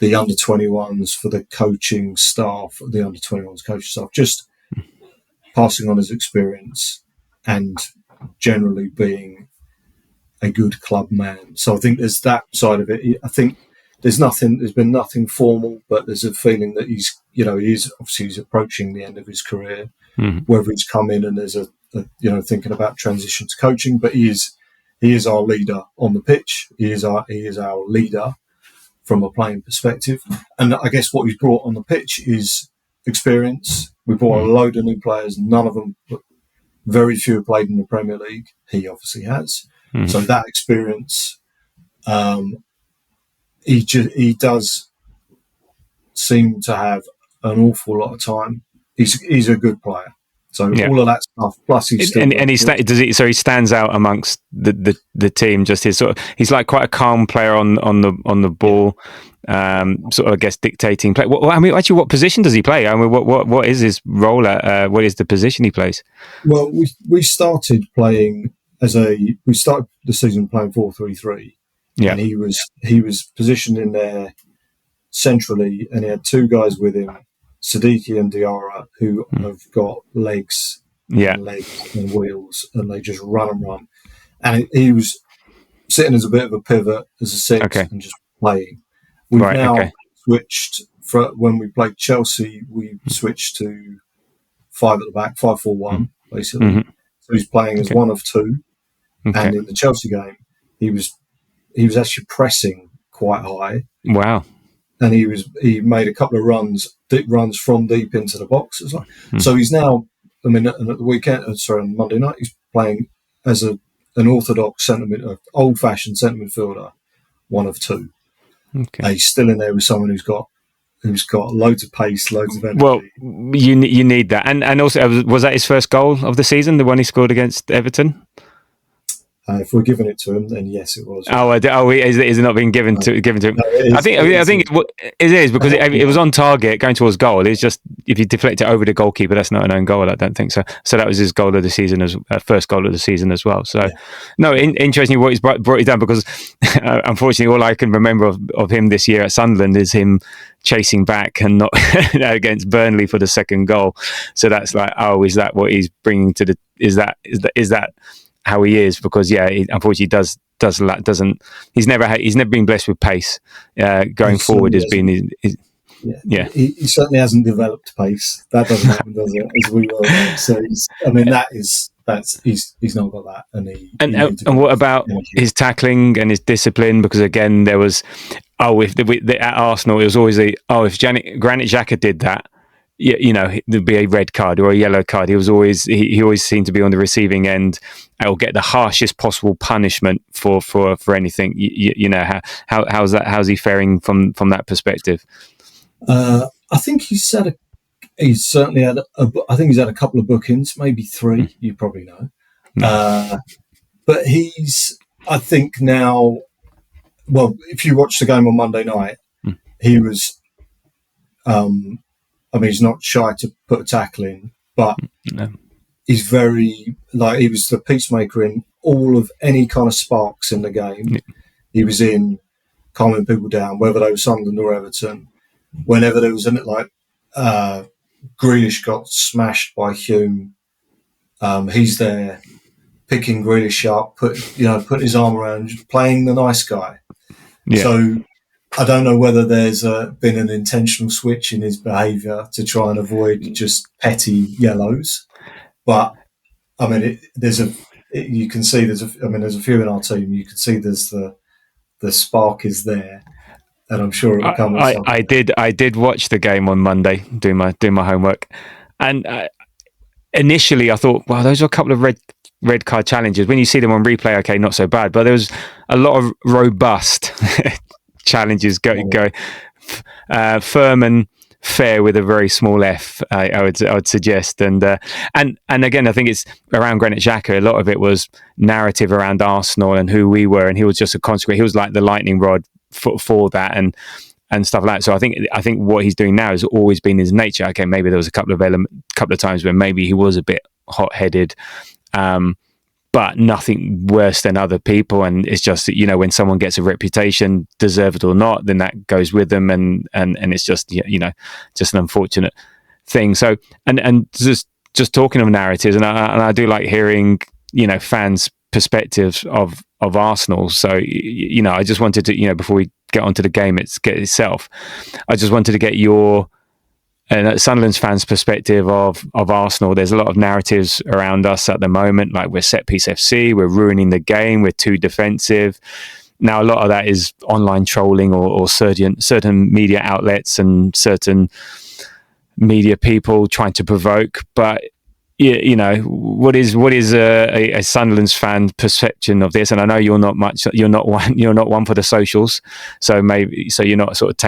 under-21s, for the coaching staff, the under-21s coaching staff, just passing on his experience and generally being a good club man. So I think there's that side of it. I think there's been nothing formal, but there's a feeling that he's approaching the end of his career. Whether he's come in and there's a thinking about transition to coaching, but he is our leader on the pitch. He is our leader from a playing perspective. And I guess what he's brought on the pitch is experience. We brought a load of new players. None of them, very few have played in the Premier League. He obviously has. So that experience, he does seem to have an awful lot of time. He's a good player. So all of that stuff, plus he's still he stands out amongst the team. Just he's like quite a calm player on the ball, sort of I guess dictating play. What position does he play? I mean, what is his role at? What is the position he plays? Well, we started playing we started the season playing 4-3-3. Yeah, and he was positioned in there centrally, and he had two guys with him, Siddiqui and Diarra, who have got legs and wheels, and they just run. And he was sitting as a bit of a pivot, as a six, and just playing. We've now switched, when we played Chelsea, we switched to 5 at the back, 5-4-1, basically. Mm-hmm. So he's playing as one of two. Okay. And in the Chelsea game, he was actually pressing quite high. Wow. And he made a couple of runs from deep into the box as well. So he's now, and at the weekend, on Monday night, he's playing as an orthodox old-fashioned centre midfielder, one of two. Okay. He's still in there with someone who's got loads of pace, loads of energy. Well, you need that, and also was that his first goal of the season, the one he scored against Everton? If we're giving it to him, then yes, it was. Is it not being given to him? No, I think it is because it was on target going towards goal. It's just if you deflect it over the goalkeeper, that's not an own goal. I don't think so. So that was his goal of the season, first goal of the season as well. So, interesting what he's brought it down because unfortunately, all I can remember of him this year at Sunderland is him chasing back and not against Burnley for the second goal. So that's like, is that what he's bringing to the? Is that how he is? Because he unfortunately doesn't. He's never been blessed with pace. Going forward has been. He certainly hasn't developed pace. That doesn't happen, does it? As we well know. So he's not got that. And what about his tackling and his discipline? Because again, there was at Arsenal it was always if Granit Xhaka did that. There'd be a red card or a yellow card. He always seemed to be on the receiving end. Or get the harshest possible punishment for anything. How's that? How's he faring from that perspective? I think he's certainly had. I think he's had a couple of bookings, maybe 3. You probably know. But I think now. Well, if you watch the game on Monday night, he was. He's not shy to put a tackle in, but he's very he was the peacemaker in all of any kind of sparks in the game. Yeah. He was in calming people down, whether they were Sunderland or Everton. Whenever there was Grealish got smashed by Hume, he's there picking Grealish up, putting his arm around, playing the nice guy. Yeah. So I don't know whether there's been an intentional switch in his behaviour to try and avoid just petty yellows, but I mean, you can see there's a few in our team. You can see there's the spark is there, and I'm sure it will come. I did watch the game on Monday, doing my homework, and initially I thought, wow, those are a couple of red card challenges. When you see them on replay, okay, not so bad, but there was a lot of robust challenges go firm and fair with a very small f. I would suggest, and again, I think it's around Granit Xhaka. A lot of it was narrative around Arsenal and who we were, and he was just a consequence. He was like the lightning rod for that and stuff like that. So I think what he's doing now has always been his nature. Okay, maybe there was a couple of times where maybe he was a bit hot-headed. But nothing worse than other people, and it's just when someone gets a reputation, deserved or not, then that goes with them, and it's just just an unfortunate thing. So and just talking of narratives, and I do like hearing fans' perspectives of Arsenal. So I just wanted to before we get onto the game itself, I just wanted to get your Sunderland's fans' perspective of Arsenal, there's a lot of narratives around us at the moment, like we're set piece FC, we're ruining the game, we're too defensive. Now, a lot of that is online trolling or certain media outlets and certain media people trying to provoke. But what is a Sunderland's fan perception of this? And I know you're not one for the socials, so you're not sort of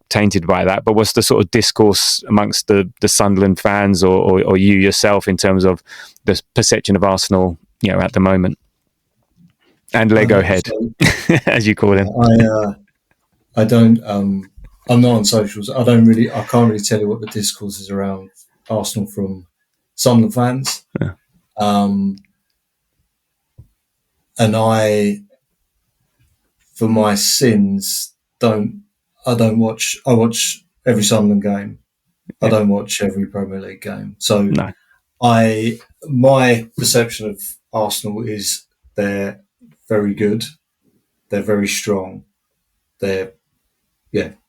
tainted by that. But what's the sort of discourse amongst the Sunderland fans or you yourself in terms of the perception of Arsenal, at the moment? And Lego head, as you call him. I don't. I'm not on socials. I can't really tell you what the discourse is around Arsenal from Sunderland fans. Yeah. And I, for my sins, I watch every Sunderland game. I don't watch every Premier League game. So no. My perception of Arsenal is they're very good. They're very strong. They're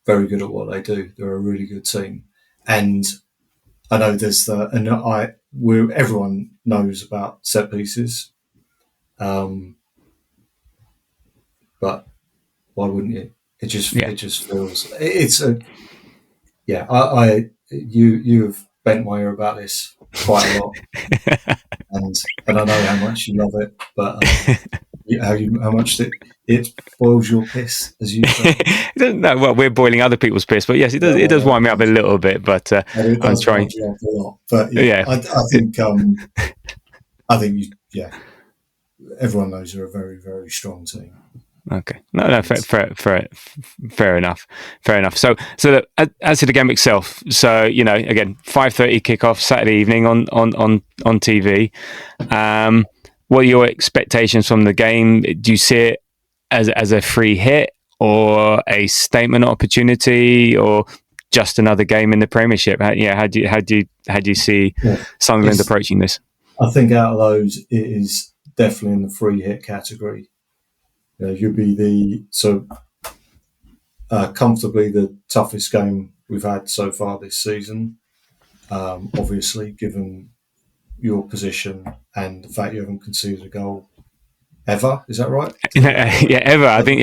very good at what they do. They're a really good team. And I know everyone knows about set pieces, but why wouldn't you? It just feels you have bent my ear about this quite a lot, and I know how much you love it, but how much it boils your piss, as you say. No, well, we're boiling other people's piss, but yes, it does. It does wind me up a little bit, but I'm trying. A lot. But I think everyone knows they're a very, very strong team. Okay, no, fair enough. So look, as to the game itself, so again, 5:30 kickoff Saturday evening on TV. What are your expectations from the game? Do you see it as a free hit or a statement opportunity or just another game in the Premiership? How do you see Sunderland approaching this? I think out of those, it is definitely in the free hit category. You'll be comfortably the toughest game we've had so far this season. Obviously, given your position and the fact you haven't conceded a goal ever. Is that right? Ever. I think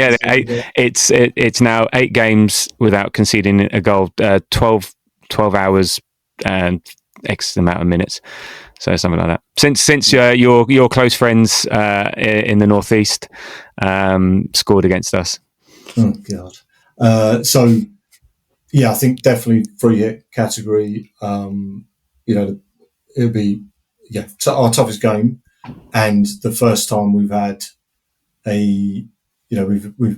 it's now 8 games without conceding a goal. 12 hours and X amount of minutes. So something like that. Since your close friends in the northeast scored against us. Oh God. I think definitely free hit category. It'll be our toughest game, and the first time we've had we've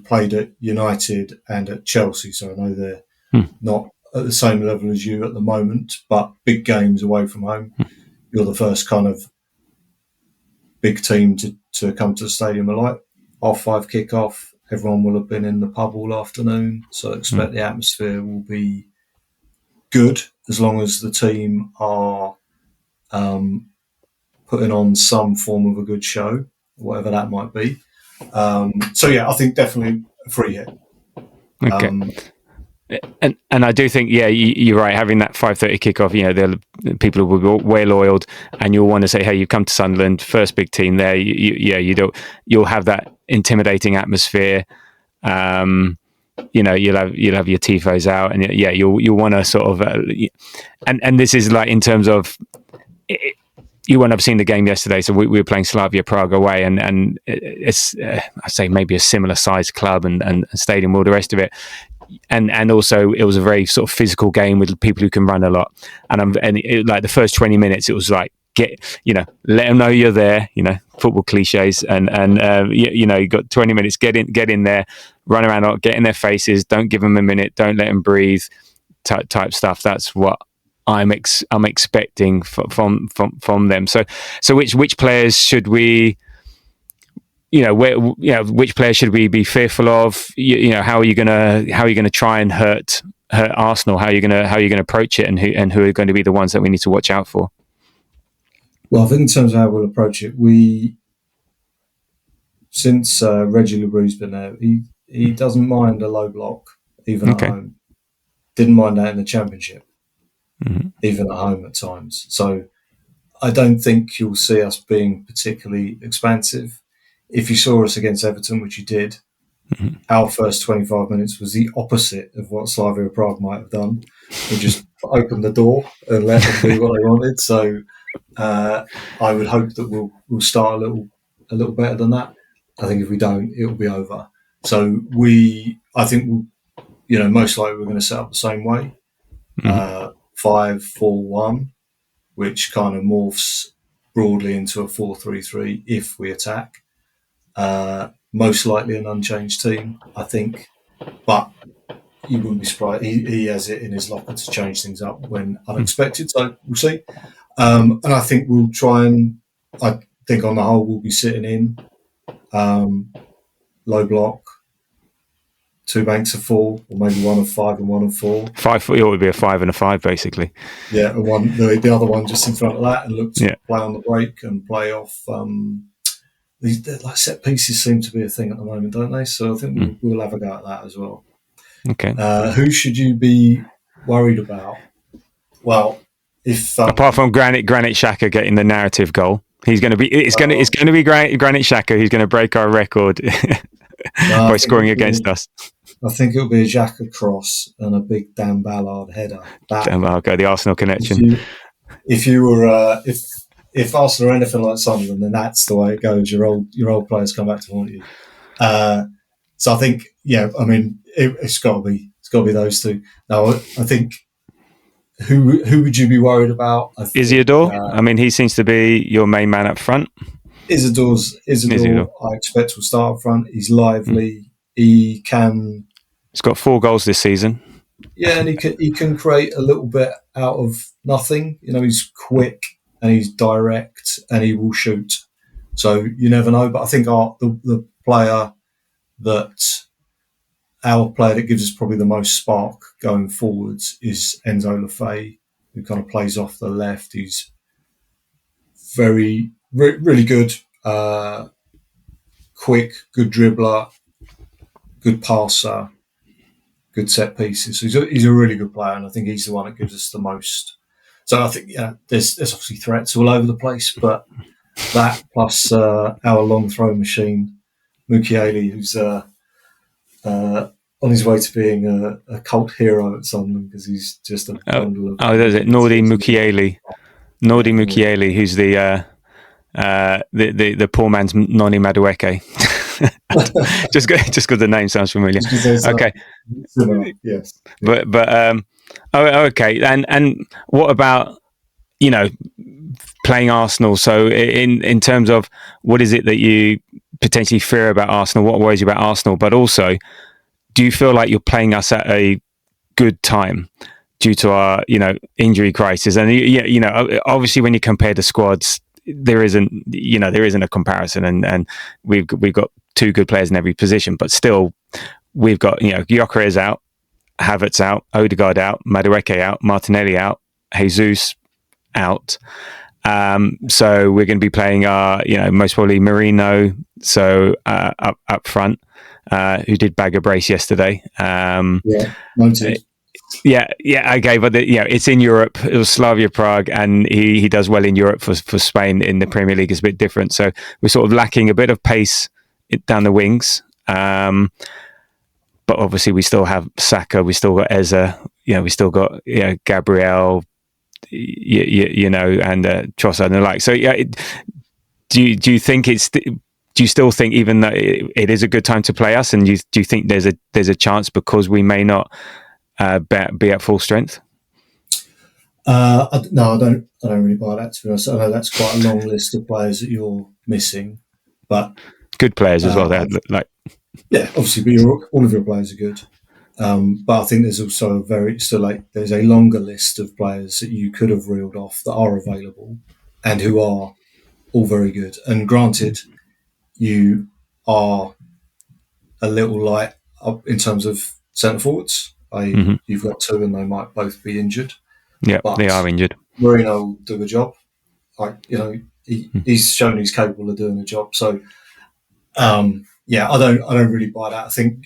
played at United and at Chelsea, so I know they're not at the same level as you at the moment, but big games away from home. You're the first kind of big team to come to the stadium at like 5:30 kickoff. Everyone will have been in the pub all afternoon, so I expect the atmosphere will be good as long as the team are putting on some form of a good show, whatever that might be. I think definitely a free hit. Okay. And I do think, you're right. Having that 5:30 kickoff, the people will be well oiled, and you'll want to say, "Hey, you've come to Sunderland, first big team there." You'll have that intimidating atmosphere. You'll have your tifos out, and you'll want to sort of, and this is like in terms of. You won't have seen the game yesterday, so we were playing Slavia Prague away, and it's I'd say maybe a similar sized club and stadium, all the rest of it. And also it was a very sort of physical game with people who can run a lot. Like the first 20 minutes, it was like let them know you're there. Football cliches, and you got 20 minutes. Get in there, run around, get in their faces. Don't give them a minute. Don't let them breathe. Type stuff. That's what I'm expecting from them. So which players should we? Which players should we be fearful of? How are you gonna try and hurt Arsenal? How are you gonna approach it, and who are going to be the ones that we need to watch out for? Well, I think in terms of how we'll approach it, since Reggie LeBroux's been there, he doesn't mind a low block even at home. Didn't mind that in the Championship. even at home at times. So I don't think you'll see us being particularly expansive. If you saw us against Everton, which you did, our first 25 minutes was the opposite of what Slavia Prague might have done. We just opened the door and let them do what they wanted. So I would hope that we'll start a little better than that. I think if we don't, it'll be over. So I think most likely we're going to set up the same way, 5-4-1, which kind of morphs broadly into a 4-3-3 if we attack. Most likely an unchanged team, I think, but you wouldn't be surprised. He has it in his locker to change things up when unexpected. So we'll see. And I think we'll try and. I think on the whole we'll be sitting in low block, 2 banks of 4, or maybe 1 of 5 and 1 of 4. 5 foot, it would be a 5 and a 5 basically. Yeah, and the other one just in front of that, and look to play on the break and play off. These like set pieces seem to be a thing at the moment, don't they? So I think we'll have a go at that as well. Okay. Who should you be worried about? Well, if apart from Granit Xhaka getting the narrative goal, he's going to be. It's going to be Granit Xhaka who's going to break our record by scoring against us. I think it'll be a Xhaka cross and a big Dan Ballard header. Okay, the Arsenal connection. If Arsenal are anything like Sunderland, then that's the way it goes. Your old players come back to haunt you. So I think, it's got to be those two. Now, I think who would you be worried about? Isidore. He seems to be your main man up front. Isidore, I expect will start up front. He's lively. He's got 4 goals this season. Yeah, and he can create a little bit out of nothing. He's quick and he's direct and he will shoot. So you never know. But I think the player that gives us probably the most spark going forwards is Enzo Lefebvre, who kind of plays off the left. He's really good, quick, good dribbler, good passer, good set pieces. So he's a really good player, and I think he's the one that gives us the most. So I think there's obviously threats all over the place, but that plus our long throw machine, Mukiele, who's on his way to being a cult hero at Sunderland because he's just a bundle of... there's it. Nordi Mukiele, who's the poor man's Noni Madueke. just because the name sounds familiar. Okay. Yes. But okay. And what about playing Arsenal? So in terms of what is it that you potentially fear about Arsenal? What worries you about Arsenal? But also, do you feel like you're playing us at a good time due to our injury crisis? And obviously when you compare the squads, there isn't a comparison, and we've got 2 good players in every position, but still we've got Gyökeres out, Havertz out, Odegaard out, Madueke out, Martinelli out, Jesus out. So we're going to be playing our most probably Merino, so up front, who did bag a brace yesterday. Noted. Yeah, okay, but it's in Europe. It was Slavia Prague, and he does well in Europe for Spain. In the Premier League, it's a bit different. So we're sort of lacking a bit of pace down the wings. But obviously, we still have Saka, we still got Eze, we still got Gabriel, and Trossard and the like. So do you think do you still think even though it is a good time to play us, and do you think there's a chance because we may not be at full strength? No, I don't really buy that, to be honest. I know that's quite a long list of players that you're missing, but good players as well. Obviously, but all of your players are good. But I think there's also there's a longer list of players that you could have reeled off that are available and who are all very good. And granted, you are a little light up in terms of centre forwards. You've got 2 and they might both be injured. Yeah, they are injured. Merino will do a job. He's shown he's capable of doing a job. So, I don't really buy that. I think,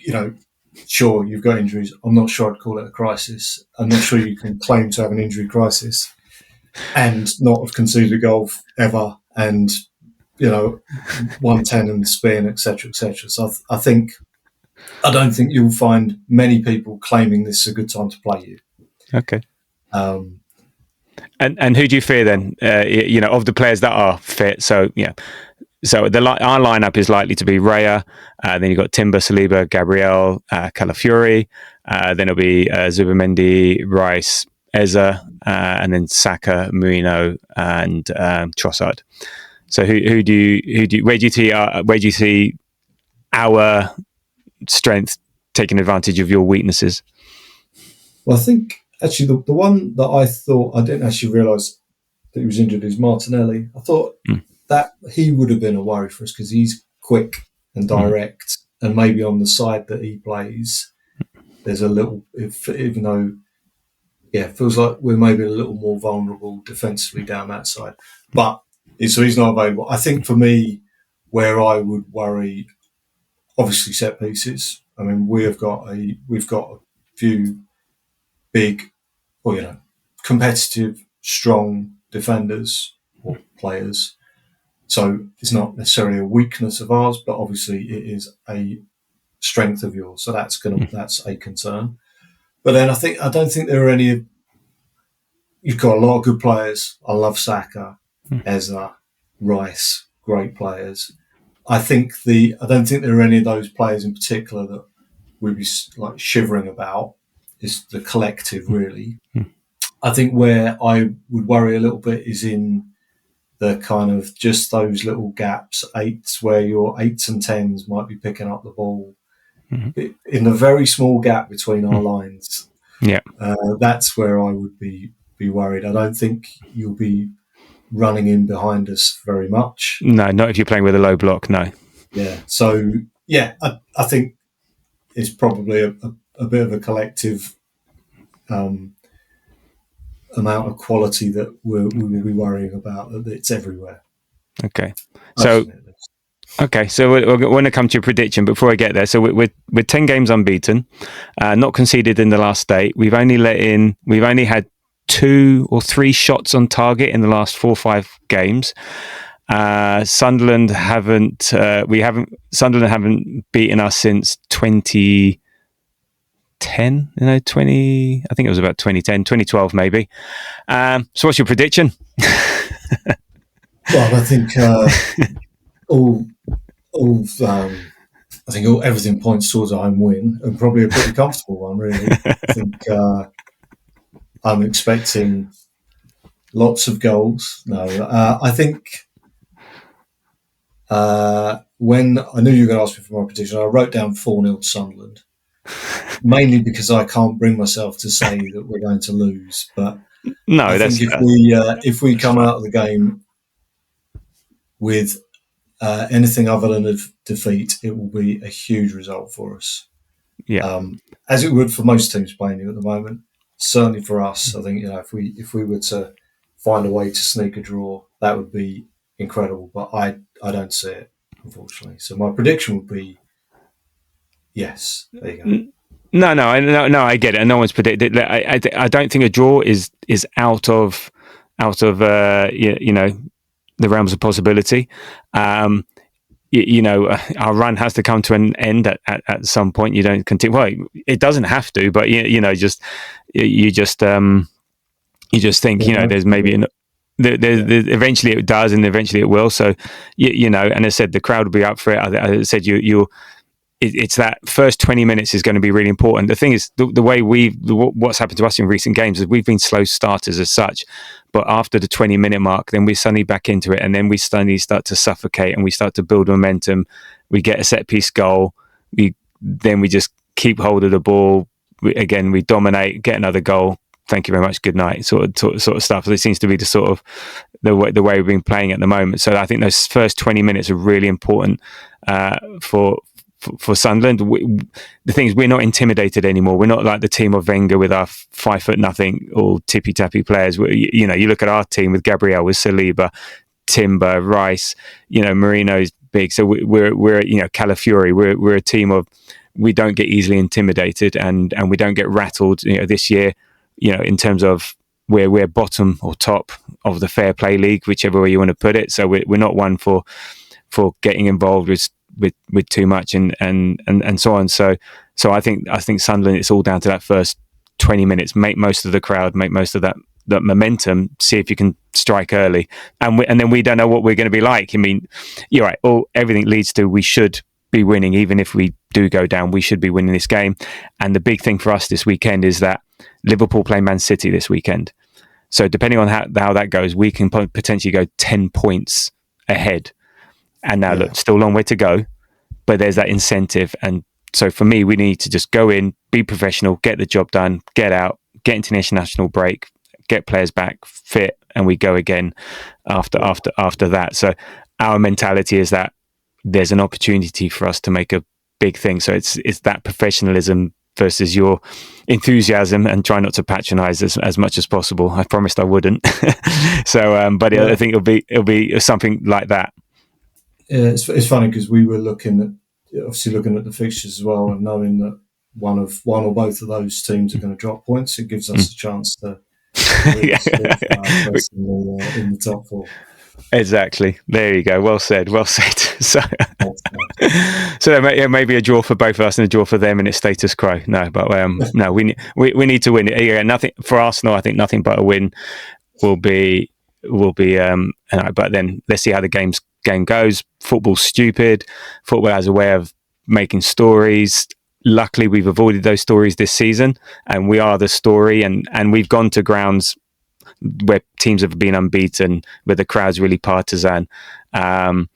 sure, you've got injuries. I'm not sure I'd call it a crisis. I'm not sure you can claim to have an injury crisis and not have conceded a goal ever, and 110 and spin, etc., etc. So I don't think you'll find many people claiming this is a good time to play you. Okay. And who do you fear then? Of the players that are fit. So So our lineup is likely to be Raya. Then you've got Timber, Saliba, Gabriel, Calafiori. Then it'll be Zubimendi, Rice, Eza, and then Saka, Merino, and Trossard. So where do you see our strength taking advantage of your weaknesses? Well, I think actually the one that I thought I didn't actually realise that he was injured is Martinelli. I thought that he would have been a worry for us because he's quick and direct, and maybe on the side that he plays, there's a little, even though, it feels like we're maybe a little more vulnerable defensively down that side. But so he's not available. I think for me, where I would worry, obviously set pieces. I mean, we've got a few big, competitive, strong defenders or players. So it's not necessarily a weakness of ours, but obviously it is a strength of yours. So that's a concern. But then I don't think there are any. You've got a lot of good players. I love Saka, Eza, Rice, great players. I don't think there are any of those players in particular that we'd be like shivering about. It's the collective, really. I think where I would worry a little bit is in the kind of just those little gaps, eights, where your 8s and 10s might be picking up the ball in the very small gap between our lines. Yeah, that's where I would be worried. I don't think you'll be running in behind us very much. No, not if you're playing with a low block. No. Yeah. So I think it's probably a bit of a collective amount of quality that we will be worrying about. That it's everywhere. Okay. So we're going to come to your prediction. Before I get there, so we're 10 games unbeaten, not conceded in the last 8. We've only had 2 or 3 shots on target in the last 4 or 5 games. Sunderland haven't beaten us since 2010. I think it was about 2010, 2012 maybe. So what's your prediction? Well, I think everything points towards a home win, and probably a pretty comfortable one, really. I think I'm expecting lots of goals. No, I think when I knew you were going to ask me for my prediction, I wrote down 4-0 to Sunderland, mainly because I can't bring myself to say that we're going to lose. But no, I think if we come out of the game with anything other than a defeat, it will be a huge result for us. Yeah, as it would for most teams playing here at the moment. Certainly for us, I think if we were to find a way to sneak a draw, that would be incredible. But I don't see it, unfortunately. So my prediction would be yes. There you go. No, I get it. No one's predicted. I don't think a draw is out of the realms of possibility. Our run has to come to an end at some point. You don't continue. Well, it doesn't have to, but you just think there's maybe eventually it does, and eventually it will. So and I said the crowd will be up for it. I said it's that first 20 minutes is going to be really important. The thing is, the way what's happened to us in recent games is we've been slow starters as such, but after the 20-minute mark, then we're suddenly back into it, and then we suddenly start to suffocate, and we start to build momentum. We get a set-piece goal. We just keep hold of the ball. We dominate, get another goal. Thank you very much. Good night. Sort of stuff. So it seems to be the way we've been playing at the moment. So I think those first 20 minutes are really important for Sunderland. The thing is, we're not intimidated anymore. We're not like the team of Wenger with our 5'0" or tippy tappy players. You look at our team with Gabriel, with Saliba, Timber, Rice. Merino's big. So we're Calafiori. We're a team of we don't get easily intimidated, and we don't get rattled. This year, in terms of we're bottom or top of the fair play league, whichever way you want to put it. So we're not one for getting involved with too much and so on. So I think Sunderland, it's all down to that first 20 minutes. Make most of the crowd, make most of that momentum. See if you can strike early, and then we don't know what we're going to be like. I mean, you're right. Everything leads to we should be winning, even if we do go down. We should be winning this game. And the big thing for us this weekend is that Liverpool play Man City this weekend. So depending on how that goes, we can potentially go 10 points ahead. And now, look, still a long way to go, but there's that incentive. And so for me, we need to just go in, be professional, get the job done, get out, get into the international break, get players back fit, and we go again after that. So our mentality is that there's an opportunity for us to make a big thing. So it's that professionalism versus your enthusiasm, and try not to patronize as much as possible. I promised I wouldn't. So, I think it'll be something like that. Yeah, it's funny because we were looking at the fixtures as well, and knowing that one or both of those teams are going to drop points, it gives us a chance to in the top four. Exactly. There you go. Well said. So maybe a draw for both of us and a draw for them, and it's status quo. No, but no, we need to win it. Yeah, nothing for Arsenal. I think nothing but a win will be. But then let's see how the game goes. Football's stupid. Football has a way of making stories. Luckily, we've avoided those stories this season, and we are the story. And we've gone to grounds where teams have been unbeaten, where the crowd's really partisan, and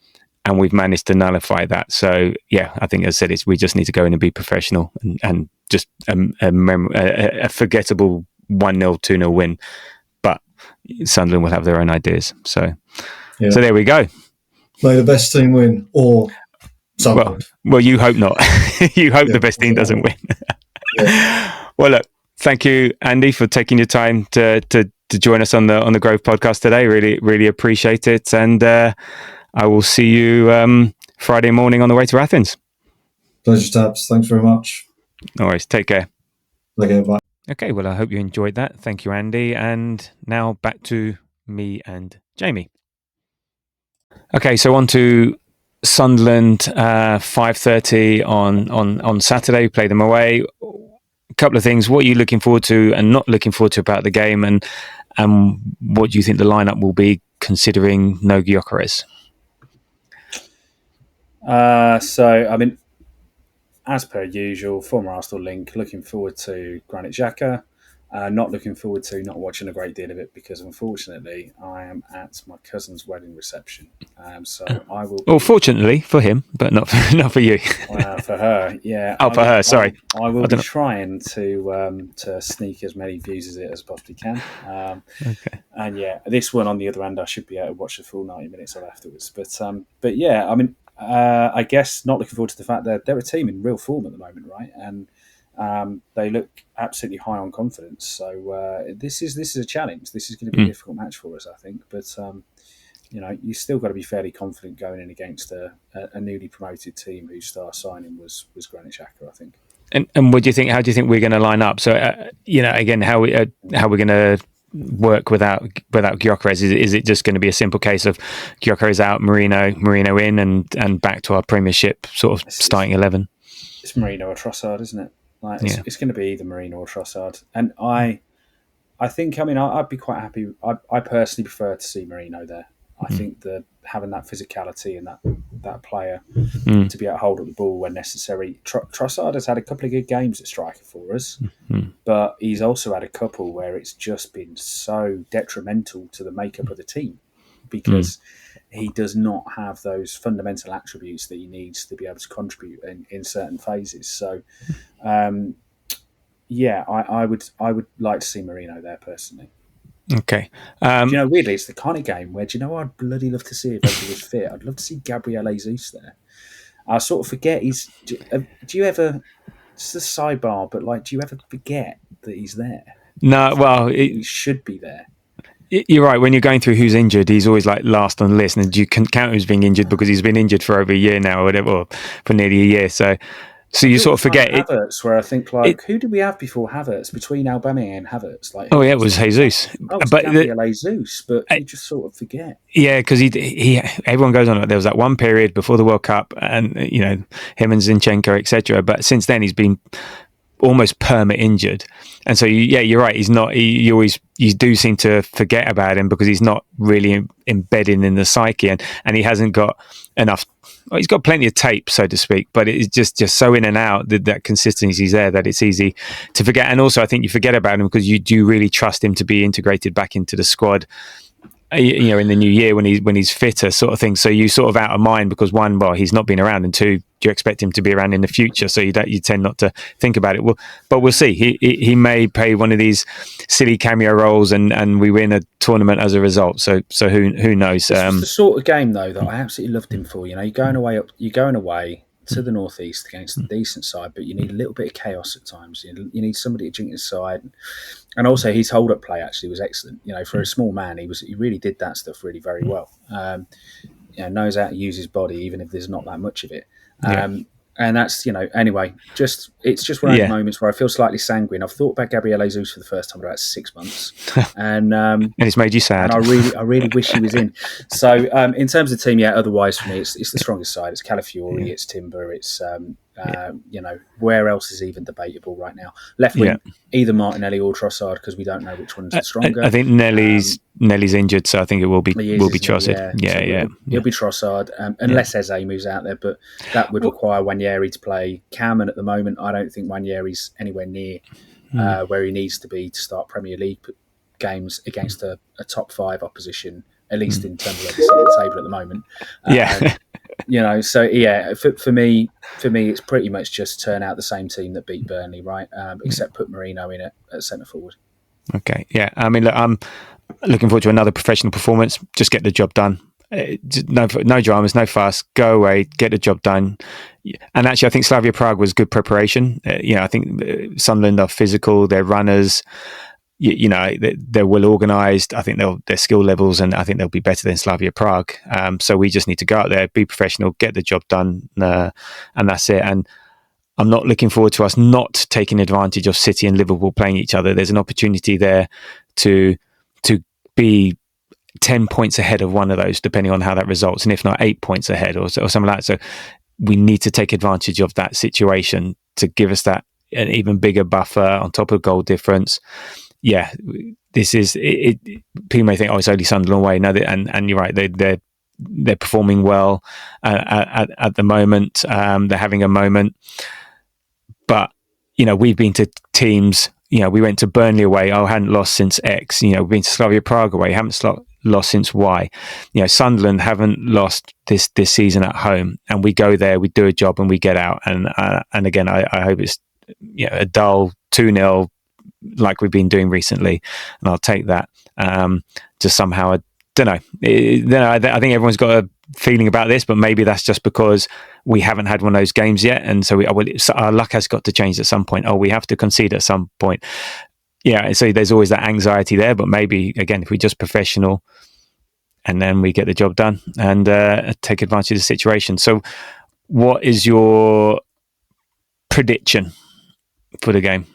we've managed to nullify that. So yeah, I think, as I said, we just need to go in and be professional, and just a forgettable 1-0, 2-0 win. But Sunderland will have their own ideas. So there we go. May the best team win, or Sunderland. Well, you hope not. You hope the best team doesn't win. Well, look, thank you, Andy, for taking your time to join us on the Grove podcast today. Really, really appreciate it. And I will see you Friday morning on the way to Athens. Pleasure, Tabs. Thanks very much. No worries. Take care. Take care. Bye. Okay, well, I hope you enjoyed that. Thank you, Andy. And now back to me and Jamie. Okay, so on to Sunderland, 5:30 on Saturday. We play them away. A couple of things. What are you looking forward to and not looking forward to about the game, and what do you think the lineup will be, considering no Gyökeres? So, I mean, as per usual, former Arsenal link, looking forward to Granit Xhaka. Not looking forward to not watching a great deal of it, because unfortunately I am at my cousin's wedding reception. So I will. Well, fortunately for him, but not for you. For her, yeah. For her. Sorry. I will be trying to sneak as many views as it as possibly can. Okay. And yeah, this one on the other hand, I should be able to watch the full 90 minutes of afterwards. But yeah, I mean, I guess not looking forward to the fact that they're a team in real form at the moment, right? And they look absolutely high on confidence. So this is a challenge. This is going to be a difficult match for us, I think. But you still got to be fairly confident going in against a newly promoted team whose star signing was Granit Xhaka, I think. And what do you think? How do you think we're going to line up? So again, how we're going to work without Gyökeres? Is it just going to be a simple case of Gyökeres out, Merino in, and back to our Premiership sort of starting 11? It's Merino or Trossard, isn't it? It's going to be either Merino or Trossard. And I think, I'd be quite happy. I personally prefer to see Merino there. I think that having that physicality and that player to be able to hold up the ball when necessary. Trossard has had a couple of good games at striker for us, but he's also had a couple where it's just been so detrimental to the makeup of the team, because he does not have those fundamental attributes that he needs to be able to contribute in certain phases. So, I would like to see Merino there personally. Okay. Weirdly, it's the kind of game where, I'd bloody love to see if everybody was fit. I'd love to see Gabriel Jesus there. I sort of forget do you ever, it's a sidebar, but do you ever forget that he's there? No, well, he should be there. You're right. When you're going through who's injured, he's always last on the list, and you can count who's being injured because he's been injured for over a year now, or whatever, or for nearly a year. So, So you sort of forget it. Havertz, where I think who did we have before Havertz? Between Aubameyang and Havertz, it was Jesus. But Gabriel Jesus, but you just sort of forget. Yeah, because he everyone goes on. There was that one period before the World Cup, and him and Zinchenko, etc. But since then, he's been almost perma injured, and so you're right. He's not. You do seem to forget about him because he's not really embedding in the psyche, and he hasn't got enough. Well, he's got plenty of tape, so to speak, but it's just so in and out that consistency is there that it's easy to forget. And also, I think you forget about him because you do really trust him to be integrated back into the squad. In the new year when he's fitter, sort of thing. So you sort of out of mind because one, well, he's not been around, and two, you expect him to be around in the future. So you tend not to think about it. But we'll see. He may play one of these silly cameo roles, and we win a tournament as a result. So who knows? It's the sort of game though that I absolutely loved him for. You're going away to the northeast against a decent side, but you need a little bit of chaos at times. You need somebody to drink his side. And also his hold-up play actually was excellent. For a small man, he really did that stuff really very well. Knows how to use his body, even if there's not that much of it. And that's, anyway, it's just one of those moments where I feel slightly sanguine. I've thought about Gabriel Jesus for the first time in about 6 months. And it's made you sad. And I really wish he was in. So in terms of the team, otherwise for me, it's the strongest side. It's Calafiori, it's Timber, it's, where else is even debatable right now? Left wing, either Martinelli or Trossard, because we don't know which one's the stronger. I think Nelly's injured, so I think it will be Trossard. It'll be Trossard, unless Eze moves out there, but that would require Nwaneri to play cam, and at the moment I don't think Nwaneri's anywhere near where he needs to be to start Premier League games against a top 5 opposition, at least in terms of where they sit at the table at the moment. For me, it's pretty much just turn out the same team that beat Burnley, right? Except put Merino in at centre forward. Okay, yeah. I mean, look, I'm looking forward to another professional performance. Just get the job done. No dramas, no fuss. Go away, get the job done. And actually, I think Slavia Prague was good preparation. I think Sunderland are physical. They're runners. They're well organised. I think their skill levels, and I think they'll be better than Slavia Prague. So we just need to go out there, be professional, get the job done, and that's it. And I'm not looking forward to us not taking advantage of City and Liverpool playing each other. There's an opportunity there to be 10 points ahead of one of those, depending on how that results, and if not 8 points ahead or something like that. So we need to take advantage of that situation to give us an even bigger buffer on top of goal difference. Yeah, this is it. People may think, it's only Sunderland away. No, and you're right. They're performing well at the moment. They're having a moment, but we've been to teams. We went to Burnley away. Hadn't lost since X. We've been to Slavia Prague away. Haven't lost since Y. Sunderland haven't lost this season at home, and we go there, we do a job, and we get out. And again, I hope it's a dull 2-0. Like we've been doing recently, and I'll take that. Just somehow, I don't know. I think everyone's got a feeling about this, but maybe that's just because we haven't had one of those games yet, and so our luck has got to change at some point. We have to concede at some point. And so there's always that anxiety there. But maybe again, if we're just professional, and then we get the job done and take advantage of the situation. So, what is your prediction for the game?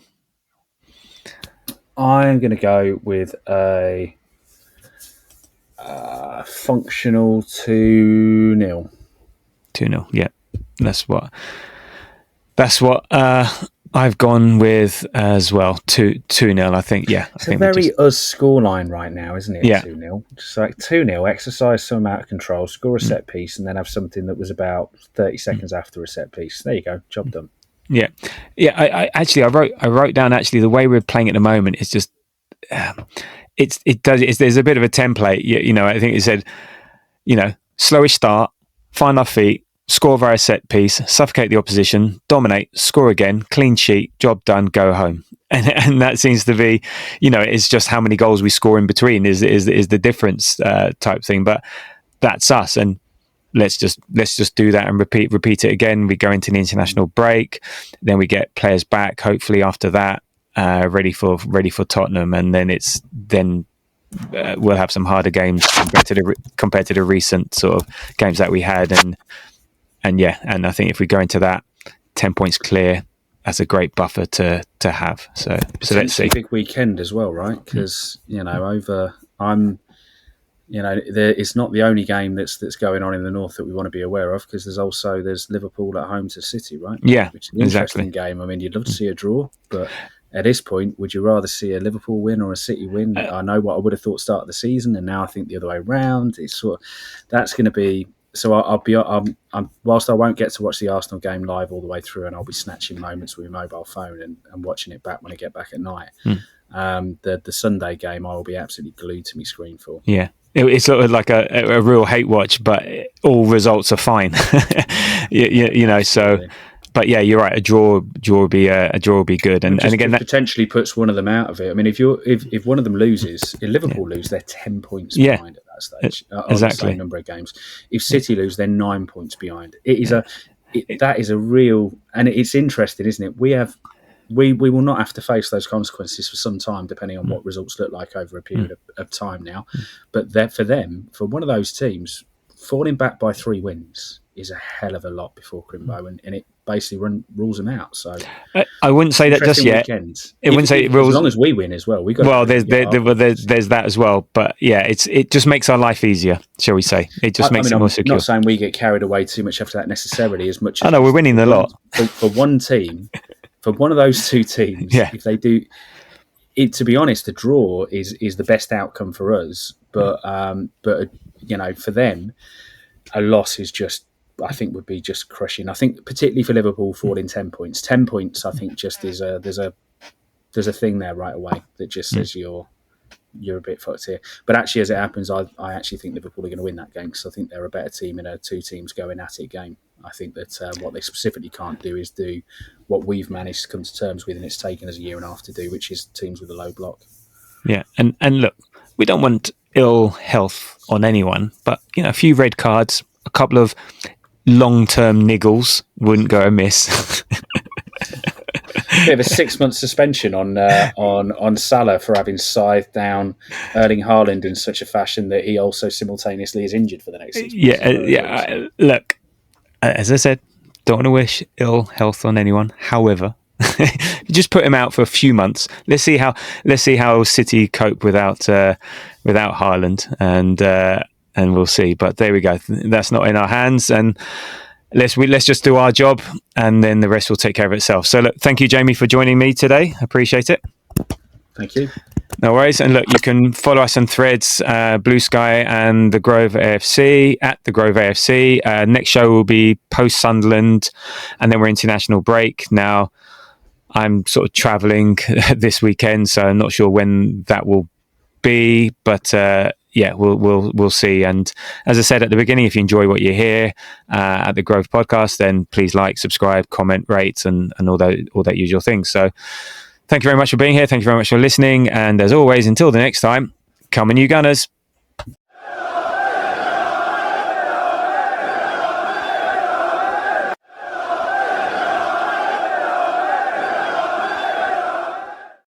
I'm going to go with a functional 2-0. 2-0, yeah. That's what I've gone with as well. 2-0, I think. Yeah, it's a very us scoreline right now, isn't it? 2-0. Just like 2-0, exercise some out of control, score a set piece, and then have something that was about 30 seconds after a set piece. There you go, job done. Yeah. I wrote down actually the way we're playing at the moment is just there's a bit of a template. I think it said slowish start, find our feet, score via set piece, suffocate the opposition, dominate, score again, clean sheet, job done, go home. And that seems to be it's just how many goals we score in between is the difference type thing. But that's us, and let's just do that and repeat it again. We go into the international break, then we get players back hopefully after that, ready for Tottenham, and then we'll have some harder games compared to the recent sort of games that we had, and I think if we go into that 10 points clear, that's a great buffer to have. So let's see. Big weekend as well, right? Because it's not the only game that's going on in the north that we want to be aware of, because there's Liverpool at home to City, right? Yeah, which is an interesting game. I mean, you'd love to see a draw, but at this point, would you rather see a Liverpool win or a City win? I know what I would have thought start of the season, and now I think the other way around. It's that's going to be. So I'm whilst I won't get to watch the Arsenal game live all the way through, and I'll be snatching moments with my mobile phone and watching it back when I get back at night. The Sunday game I will be absolutely glued to my screen for. Yeah. It's sort of like a real hate watch, but all results are fine. So, but yeah, you're right. A draw would be good, and again, that potentially puts one of them out of it. I mean, if one of them loses, if Liverpool lose, they're 10 points behind at that stage. On the same number of games. If City lose, they're 9 points behind. That is a real, and it's interesting, isn't it? We will not have to face those consequences for some time, depending on what results look like over a period of time now. But for one of those teams, falling back by 3 wins is a hell of a lot before Crimbo, and it basically rules them out. So I wouldn't say that just yet. It wouldn't say it rules as long as we win as well. There's that as well. But yeah, it just makes our life easier, shall we say? It just makes it more secure. I'm not saying we get carried away too much after that necessarily, as much. I know we're winning a lot for one team. For one of those two teams, if they do it, to be honest, the draw is the best outcome for us. But for them, a loss is just, I think, would be just crushing. I think particularly for Liverpool, falling 10 points. 10 points, I think, just there's a thing there right away that just says you're a bit fucked here. But actually, as it happens, I actually think Liverpool are going to win that game, because I think they're a better team in a two teams going at it game. I think that what they specifically can't do is do what we've managed to come to terms with, and it's taken us a year and a half to do, which is teams with a low block. Yeah, and look, we don't want ill health on anyone, but a few red cards, a couple of long-term niggles wouldn't go amiss. Bit of a 6-month suspension on Salah for having scythed down Erling Haaland in such a fashion that he also simultaneously is injured for the next 6 months. Look, as I said, don't want to wish ill health on anyone. However, just put him out for a few months. Let's see how City cope without Haaland, and we'll see. But there we go. That's not in our hands, and let's just do our job, and then the rest will take care of itself. So look, thank you, Jamie, for joining me today. Appreciate it. Thank you. No worries. And look, you can follow us on Threads, Blue Sky and The Grove AFC, at The Grove AFC. Next show will be post Sunderland, and then we're international break. Now, I'm sort of travelling this weekend, so I'm not sure when that will be, but we'll see. And as I said at the beginning, if you enjoy what you hear at the Grove Podcast, then please like, subscribe, comment, rate, and all that usual things. So thank you very much for being here. Thank you very much for listening. And as always, until the next time, come on you Gunners.